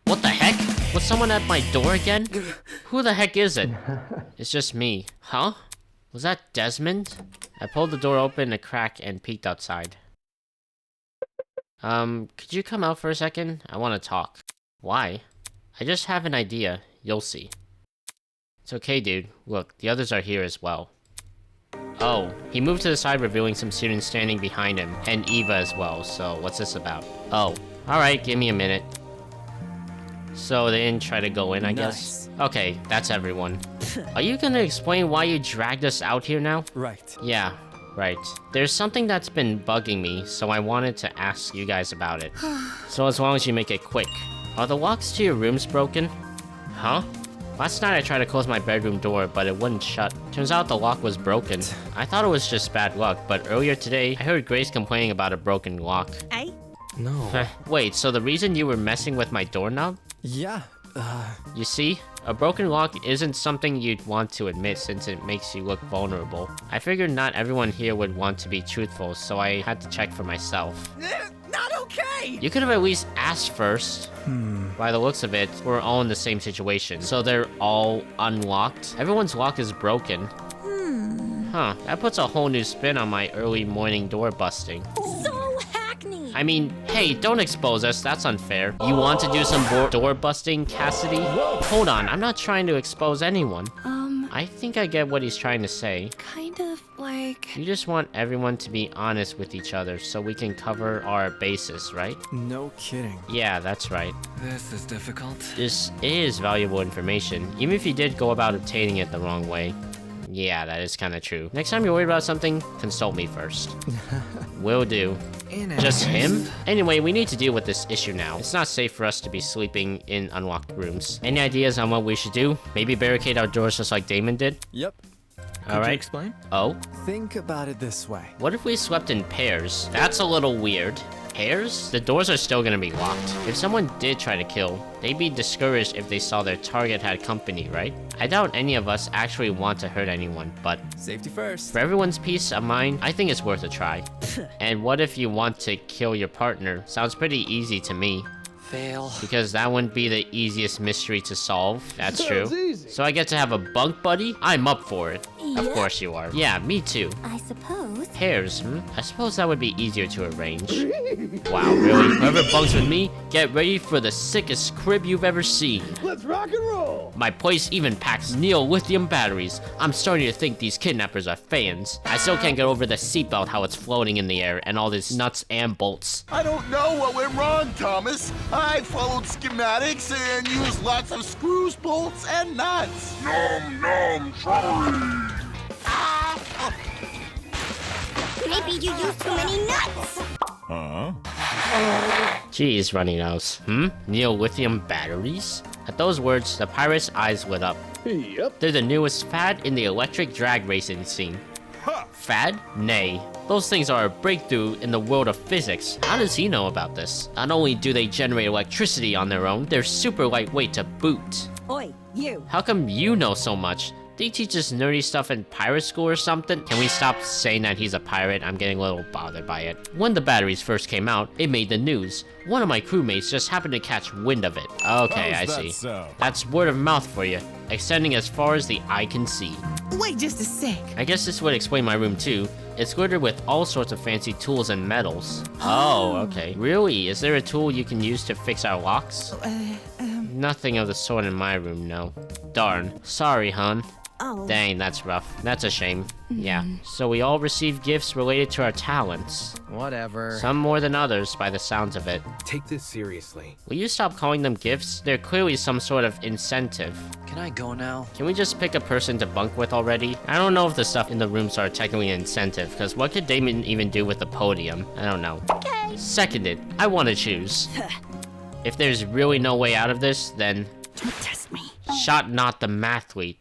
What the heck? Was someone at my door again? Who the heck is it? It's just me. Huh? Was that Desmond? I pulled the door open a crack and peeked outside. Could you come out for a second? I want to talk. Why? I just have an idea. You'll see. It's okay, dude. Look, the others are here as well. Oh, he moved to the side, revealing some students standing behind him, and Eva as well, so what's this about? Oh, alright, give me a minute. So they didn't try to go in, I guess? Okay, that's everyone. Are you gonna explain why you dragged us out here now? Right. Yeah, right. There's something that's been bugging me, so I wanted to ask you guys about it. So as long as you make it quick. Are the locks to your rooms broken? Huh? Last night I tried to close my bedroom door, but it wouldn't shut. Turns out the lock was broken. I thought it was just bad luck, but earlier today, I heard Grace complaining about a broken lock. Eh? No. Wait, so the reason you were messing with my doorknob? Yeah. You see, a broken lock isn't something you'd want to admit since it makes you look vulnerable. I figured not everyone here would want to be truthful, so I had to check for myself. Not okay! You could have at least asked first. By the looks of it, we're all in the same situation. So they're all unlocked? Everyone's lock is broken. Huh, that puts a whole new spin on my early morning door busting. So hackneyed! I mean, hey, don't expose us, that's unfair. You want to do some door busting, Cassidy? Hold on, I'm not trying to expose anyone. I think I get what he's trying to say. Kind of like... You just want everyone to be honest with each other so we can cover our bases, right? No kidding. Yeah, that's right. This is difficult. This is valuable information, even if you did go about obtaining it the wrong way. Yeah, that is kind of true. Next time you're worried about something, consult me first. Will do. Just him? Anyway, we need to deal with this issue now. It's not safe for us to be sleeping in unlocked rooms. Any ideas on what we should do? Maybe barricade our doors just like Damon did? Yep. All right. Explain? Oh? Think about it this way. What if we slept in pairs? That's a little weird. Pairs? The doors are still gonna be locked. If someone did try to kill, they'd be discouraged if they saw their target had company, right? I doubt any of us actually want to hurt anyone, but Safety first. for everyone's peace of mind, I think it's worth a try. And what if you want to kill your partner? Sounds pretty easy to me. Fail. Because that wouldn't be the easiest mystery to solve. That's Sounds true. easy. So I get to have a bunk buddy? I'm up for it. Of Yeah. course you are. Yeah, me too. I suppose. Pairs, I suppose that would be easier to arrange. Wow, really? Whoever bunks with me, get ready for the sickest crib you've ever seen. Let's rock and roll. My place even packs neo-lithium batteries. I'm starting to think these kidnappers are fans. I still can't get over the seatbelt, how it's floating in the air, and all these nuts and bolts. I don't know what went wrong, Thomas. I followed schematics and used lots of screws, bolts, and nuts. Nom nom, sorry. Maybe you used too many nuts. Jeez, runny nose. Neo-lithium batteries? At those words, the pirate's eyes lit up. Yep. They're the newest fad in the electric drag racing scene. Fad? Nay. Those things are a breakthrough in the world of physics. How does he know about this? Not only do they generate electricity on their own, they're super lightweight to boot. Oi, you. How come you know so much? Did he teach us nerdy stuff in pirate school or something? Can we stop saying that he's a pirate? I'm getting a little bothered by it. When the batteries first came out, it made the news. One of my crewmates just happened to catch wind of it. Okay, I see. That's word of mouth for you, extending as far as the eye can see. Wait just a sec. I guess this would explain my room too. It's glittered with all sorts of fancy tools and metals. Oh, okay. Really? Is there a tool you can use to fix our locks? Nothing of the sort in my room, no. Darn. Sorry, hon. Oh. Dang, that's rough. That's a shame. Yeah. So we all receive gifts related to our talents. Whatever. Some more than others, by the sounds of it. Take this seriously. Will you stop calling them gifts? They're clearly some sort of incentive. Can I go now? Can we just pick a person to bunk with already? I don't know if the stuff in the rooms are technically an incentive, because what could Damon even do with the podium? I don't know. Okay. Seconded. I want to choose. If there's really no way out of this, then... Don't test me. Shot not the mathlete.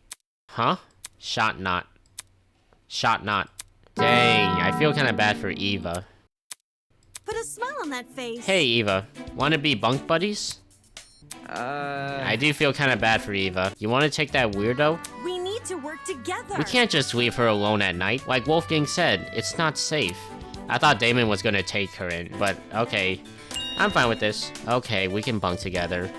Huh? Shot not. Shot not. Dang, I feel kind of bad for Eva. Put a smile on that face. Hey, Eva. Want to be bunk buddies? I do feel kind of bad for Eva. You want to take that weirdo? We need to work together. We can't just leave her alone at night. Like Wolfgang said, it's not safe. I thought Damon was gonna take her in, but okay. I'm fine with this. Okay, we can bunk together.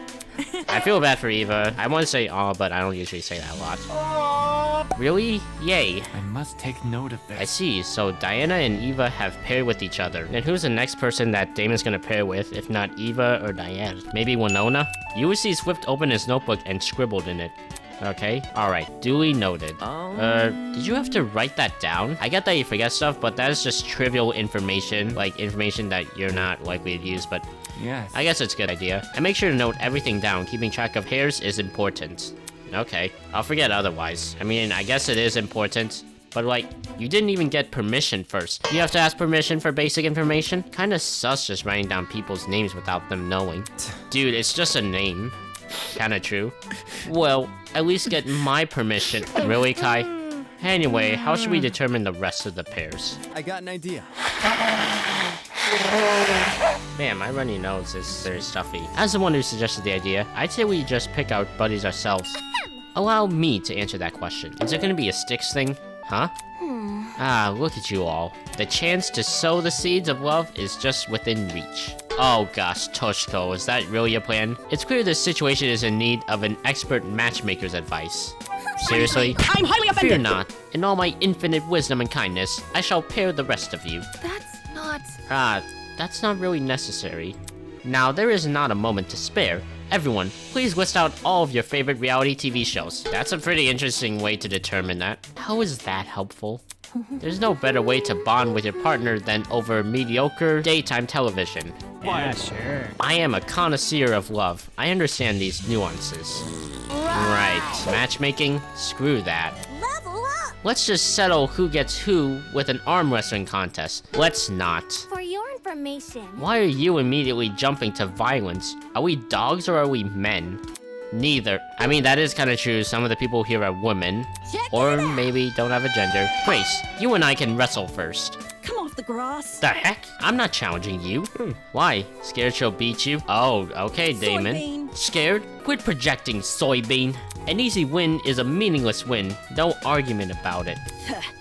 I feel bad for Eva. I want to say aw, but I don't usually say that a lot. Really? Yay. I must take note of I this. see, so Diana and Eva have paired with each other. Then who's the next person that Damon's gonna pair with, if not Eva or Diane? Maybe Winona? You would see Swift open his notebook and scribbled in it. Okay, alright, duly noted. Did you have to write that down? I get that you forget stuff, but that is just trivial information, like information that you're not likely to use, but Yes. I guess it's a good idea. And make sure to note everything down. Keeping track of hairs is important. Okay, I'll forget otherwise. I mean, I guess it is important. But like, you didn't even get permission first. You have to ask permission for basic information? Kinda sus just writing down people's names without them knowing. Dude, it's just a name. Kinda true. Well, at least get my permission. Really, Kai? Anyway, how should we determine the rest of the pairs? I got an idea. Man, my runny nose is very stuffy. As the one who suggested the idea, I'd say we just pick out buddies ourselves. Allow me to answer that question. Is it gonna be a sticks thing? Huh? Ah, look at you all. The chance to sow the seeds of love is just within reach. Oh gosh, Toshko, is that really your plan? It's clear this situation is in need of an expert matchmaker's advice. Seriously? I'm highly offended. Fear not. In all my infinite wisdom and kindness, I shall pair the rest of you. That's not... That's not really necessary. Now, there is not a moment to spare. Everyone, please list out all of your favorite reality TV shows. That's a pretty interesting way to determine that. How is that helpful? There's no better way to bond with your partner than over mediocre daytime television. Yeah, sure. I am a connoisseur of love. I understand these nuances. Right. Matchmaking? Screw that. Level up! Let's just settle who gets who with an arm wrestling contest. Let's not. For your information. Why are you immediately jumping to violence? Are we dogs or are we men? Neither. I mean, that is kind of true. Some of the people here are women. Check Or it out. maybe don't have a gender. Grace, you and I can wrestle first. Come off off the grass? The heck? I'm not challenging you. Why? Scared she'll beat you? Oh, okay, Damon. Soybean. Scared? Quit projecting, soybean. An easy win is a meaningless win. No argument about it.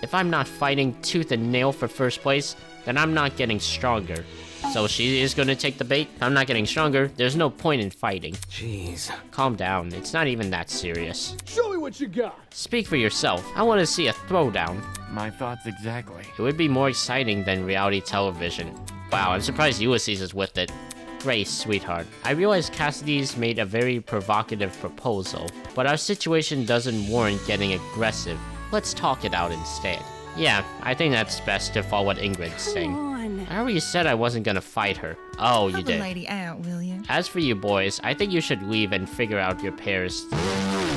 If I'm not fighting tooth and nail for first place, then I'm not getting stronger. So she is gonna take the bait? If I'm not getting stronger, there's no point in fighting. Jeez. Calm down, it's not even that serious. Show me what you got. Speak for yourself. I want to see a throwdown. My thoughts exactly. It would be more exciting than reality television. Wow, I'm surprised Ulysses is with it. Grace, sweetheart. I realize Cassidy's made a very provocative proposal, but our situation doesn't warrant getting aggressive. Let's talk it out instead. Yeah, I think that's best to follow what Ingrid's saying. Come on. I already said I wasn't gonna fight her. Oh, you Help the did. lady out, will you? As for you boys, I think you should leave and figure out your pairs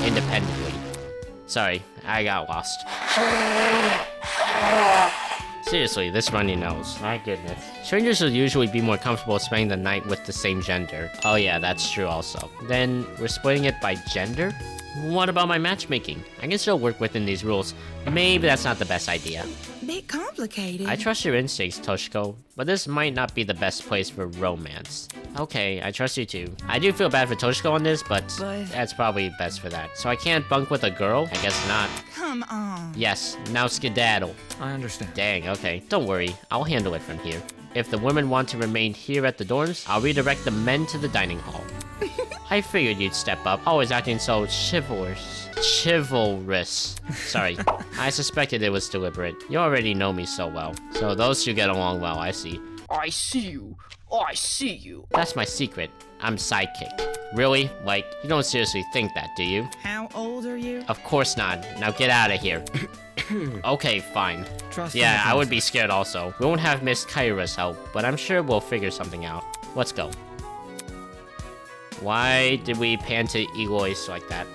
independently. Sorry, I got lost. Seriously, this runny nose. My goodness. Strangers will usually be more comfortable spending the night with the same gender. Oh yeah, that's true also. Then, we're splitting it by gender? What about my matchmaking? I can still work within these rules. Maybe that's not the best idea. Bit complicated. I trust your instincts, Toshiko, but this might not be the best place for romance. Okay, I trust you too. I do feel bad for Toshiko on this, but that's probably best for that. So I can't bunk with a girl? I guess not. Come on. Yes, now skedaddle. I understand. Dang, okay. Don't worry, I'll handle it from here. If the women want to remain here at the dorms, I'll redirect the men to the dining hall. I figured you'd step up, always acting so chivalrous. Sorry. I suspected it was deliberate. You already know me so well. So those two get along well, I see. I see you. I see you. That's my secret. I'm sidekick. Really? Like, you don't seriously think that, do you? How old are you? Of course not. Now get out of here. Okay, fine. Trust Yeah, me, I would be scared also. We won't have Miss Kyra's help, but I'm sure we'll figure something out. Let's go. Why did we pan to Eloise like that?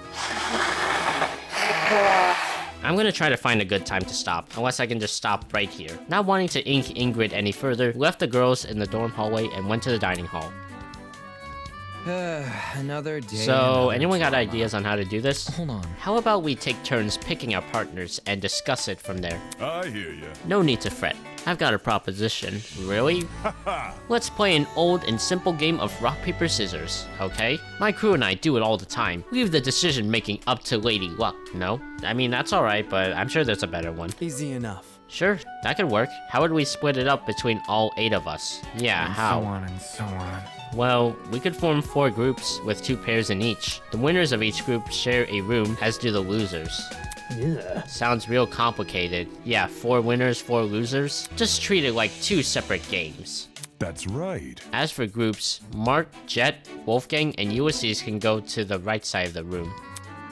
I'm gonna try to find a good time to stop, unless I can just stop right here. Not wanting to ink Ingrid any further, left the girls in the dorm hallway and went to the dining hall. Another day. So, anyone got ideas on how to do this? Hold on. How about we take turns picking our partners and discuss it from there? I hear ya. No need to fret. I've got a proposition. Really? Let's play an old and simple game of rock, paper, scissors, okay? My crew and I do it all the time. Leave the decision making up to Lady Luck, no? I mean, that's alright, but I'm sure there's a better one. Easy enough. Sure, that could work. How would we split it up between all 8 of us? Yeah, And how? so on and so on. Well, we could form 4 groups with 2 pairs in each. The winners of each group share a room, as do the losers. Yeah. Sounds real complicated. Yeah, 4 winners, 4 losers. Just treat it like 2 separate games. That's right. As for groups, Mark, Jet, Wolfgang, and Ulysses can go to the right side of the room.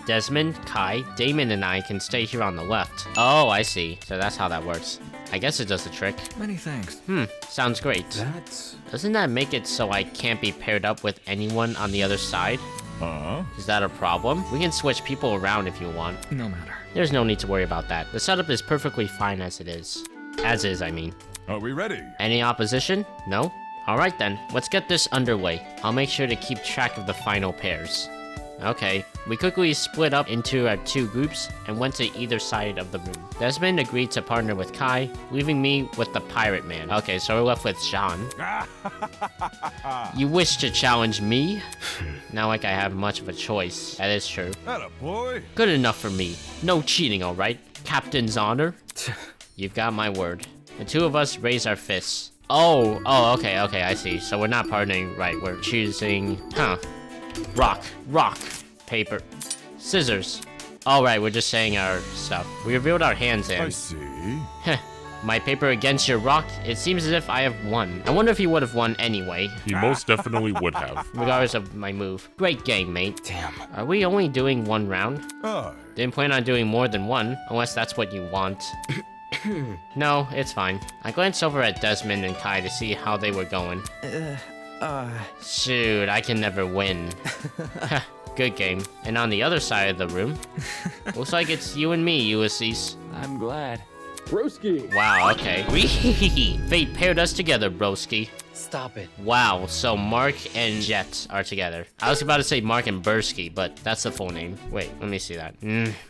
Desmond, Kai, Damon, and I can stay here on the left. Oh, I see. So that's how that works. I guess it does the trick. Many thanks. Sounds great. That's... Doesn't that make it so I can't be paired up with anyone on the other side? Huh? Is that a problem? We can switch people around if you want. No matter. There's no need to worry about that. The setup is perfectly fine as it is. As is, I mean. Are we ready? Any opposition? No? Alright then, let's get this underway. I'll make sure to keep track of the final pairs. Okay, we quickly split up into our 2 groups and went to either side of the room. Desmond agreed to partner with Kai, leaving me with the pirate man. Okay, so we're left with Jean. You wish to challenge me? Not like I have much of a choice. That is true. Atta boy. Good enough for me. No cheating, alright? Captain's honor? You've got my word. The 2 of us raise our fists. Oh, okay, I see. So we're not partnering, right? We're choosing, rock, paper, scissors. Alright, we're just saying our stuff. We revealed our hands I and... see. My paper against your rock? It seems as if I have won. I wonder if he would have won anyway, He most definitely would have. regardless of my move. Great game, mate. Damn. Are we only doing 1 round? Aye. Didn't plan on doing more than 1, unless that's what you want. No, it's fine. I glanced over at Desmond and Kai to see how they were going. Shoot, I can never win. Good game. And on the other side of the room, looks like it's you and me, Ulysses. I'm glad. Broski. Wow, okay. Fate paired us together, broski. Stop it. Wow, so Mark and Jet are together. I was about to say Mark and Bursky, but that's the full name. Wait, let me see that.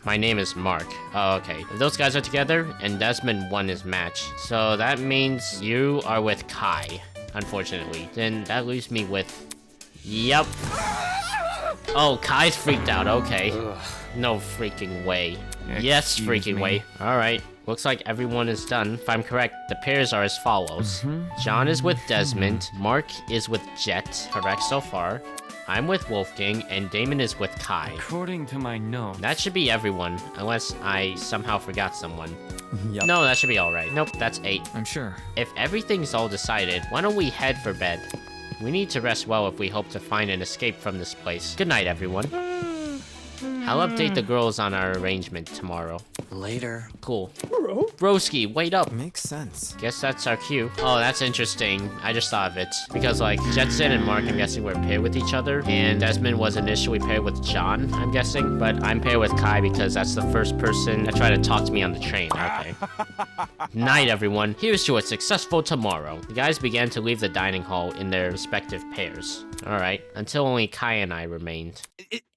My name is Mark. Oh, okay. If those guys are together, and Desmond won his match. So that means you are with Kai, unfortunately. Then that leaves me with... Yep. Oh, Kai's freaked out, okay. No freaking way. Yes, freaking way. Alright. Looks like everyone is done. If I'm correct, the pairs are as follows. John is with Desmond. Mark is with Jet. Correct so far. I'm with Wolfgang, and Damon is with Kai. According to my notes. That should be everyone, unless I somehow forgot someone. Yep. No, that should be alright. Nope, that's 8. I'm sure. If everything's all decided, why don't we head for bed? We need to rest well if we hope to find an escape from this place. Good night, everyone. I'll update the girls on our arrangement tomorrow. Later. Cool. Broski, wait up. Makes sense. Guess that's our cue. Oh, that's interesting. I just thought of it. Because, like, Jetson and Mark, I'm guessing, were paired with each other. And Desmond was initially paired with John, I'm guessing. But I'm paired with Kai because that's the first person that tried to talk to me on the train. Okay. Night, everyone. Here's to a successful tomorrow. The guys began to leave the dining hall in their respective pairs. Alright. Until only Kai and I remained.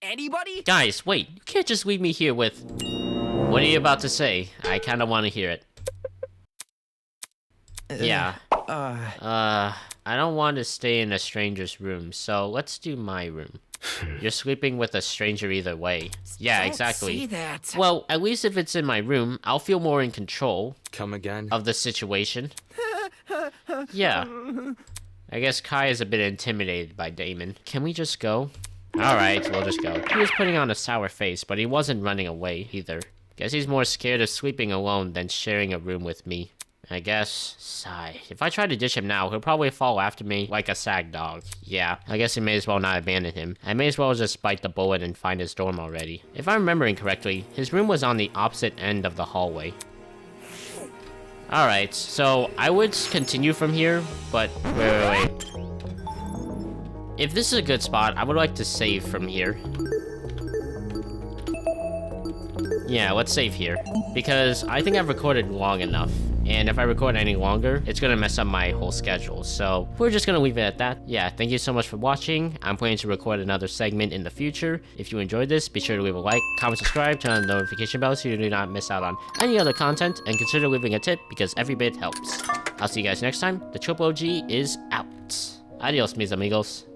Anybody? Guys, wait. You can't just leave me here with... What are you about to say? I kinda wanna hear it. Yeah. I don't want to stay in a stranger's room, so let's do my room. You're sleeping with a stranger either way. Yeah, exactly. Say that. Well, at least if it's in my room, I'll feel more in control Come again? of the situation. Yeah. I guess Kai is a bit intimidated by Damon. Can we just go? Alright, we'll just go. He was putting on a sour face, but he wasn't running away either. Guess he's more scared of sleeping alone than sharing a room with me. I guess. Sigh. If I try to ditch him now, he'll probably fall after me like a sag dog. Yeah, I guess I may as well not abandon him. I may as well just bite the bullet and find his dorm already. If I'm remembering correctly, his room was on the opposite end of the hallway. Alright, so I would continue from here, but wait. If this is a good spot, I would like to save from here. Yeah, let's save here. Because I think I've recorded long enough. And if I record any longer, it's gonna mess up my whole schedule. So we're just gonna leave it at that. Yeah, thank you so much for watching. I'm planning to record another segment in the future. If you enjoyed this, be sure to leave a like, comment, subscribe, turn on the notification bell so you do not miss out on any other content, and consider leaving a tip because every bit helps. I'll see you guys next time. The Triple OG is out. Adios, mis amigos.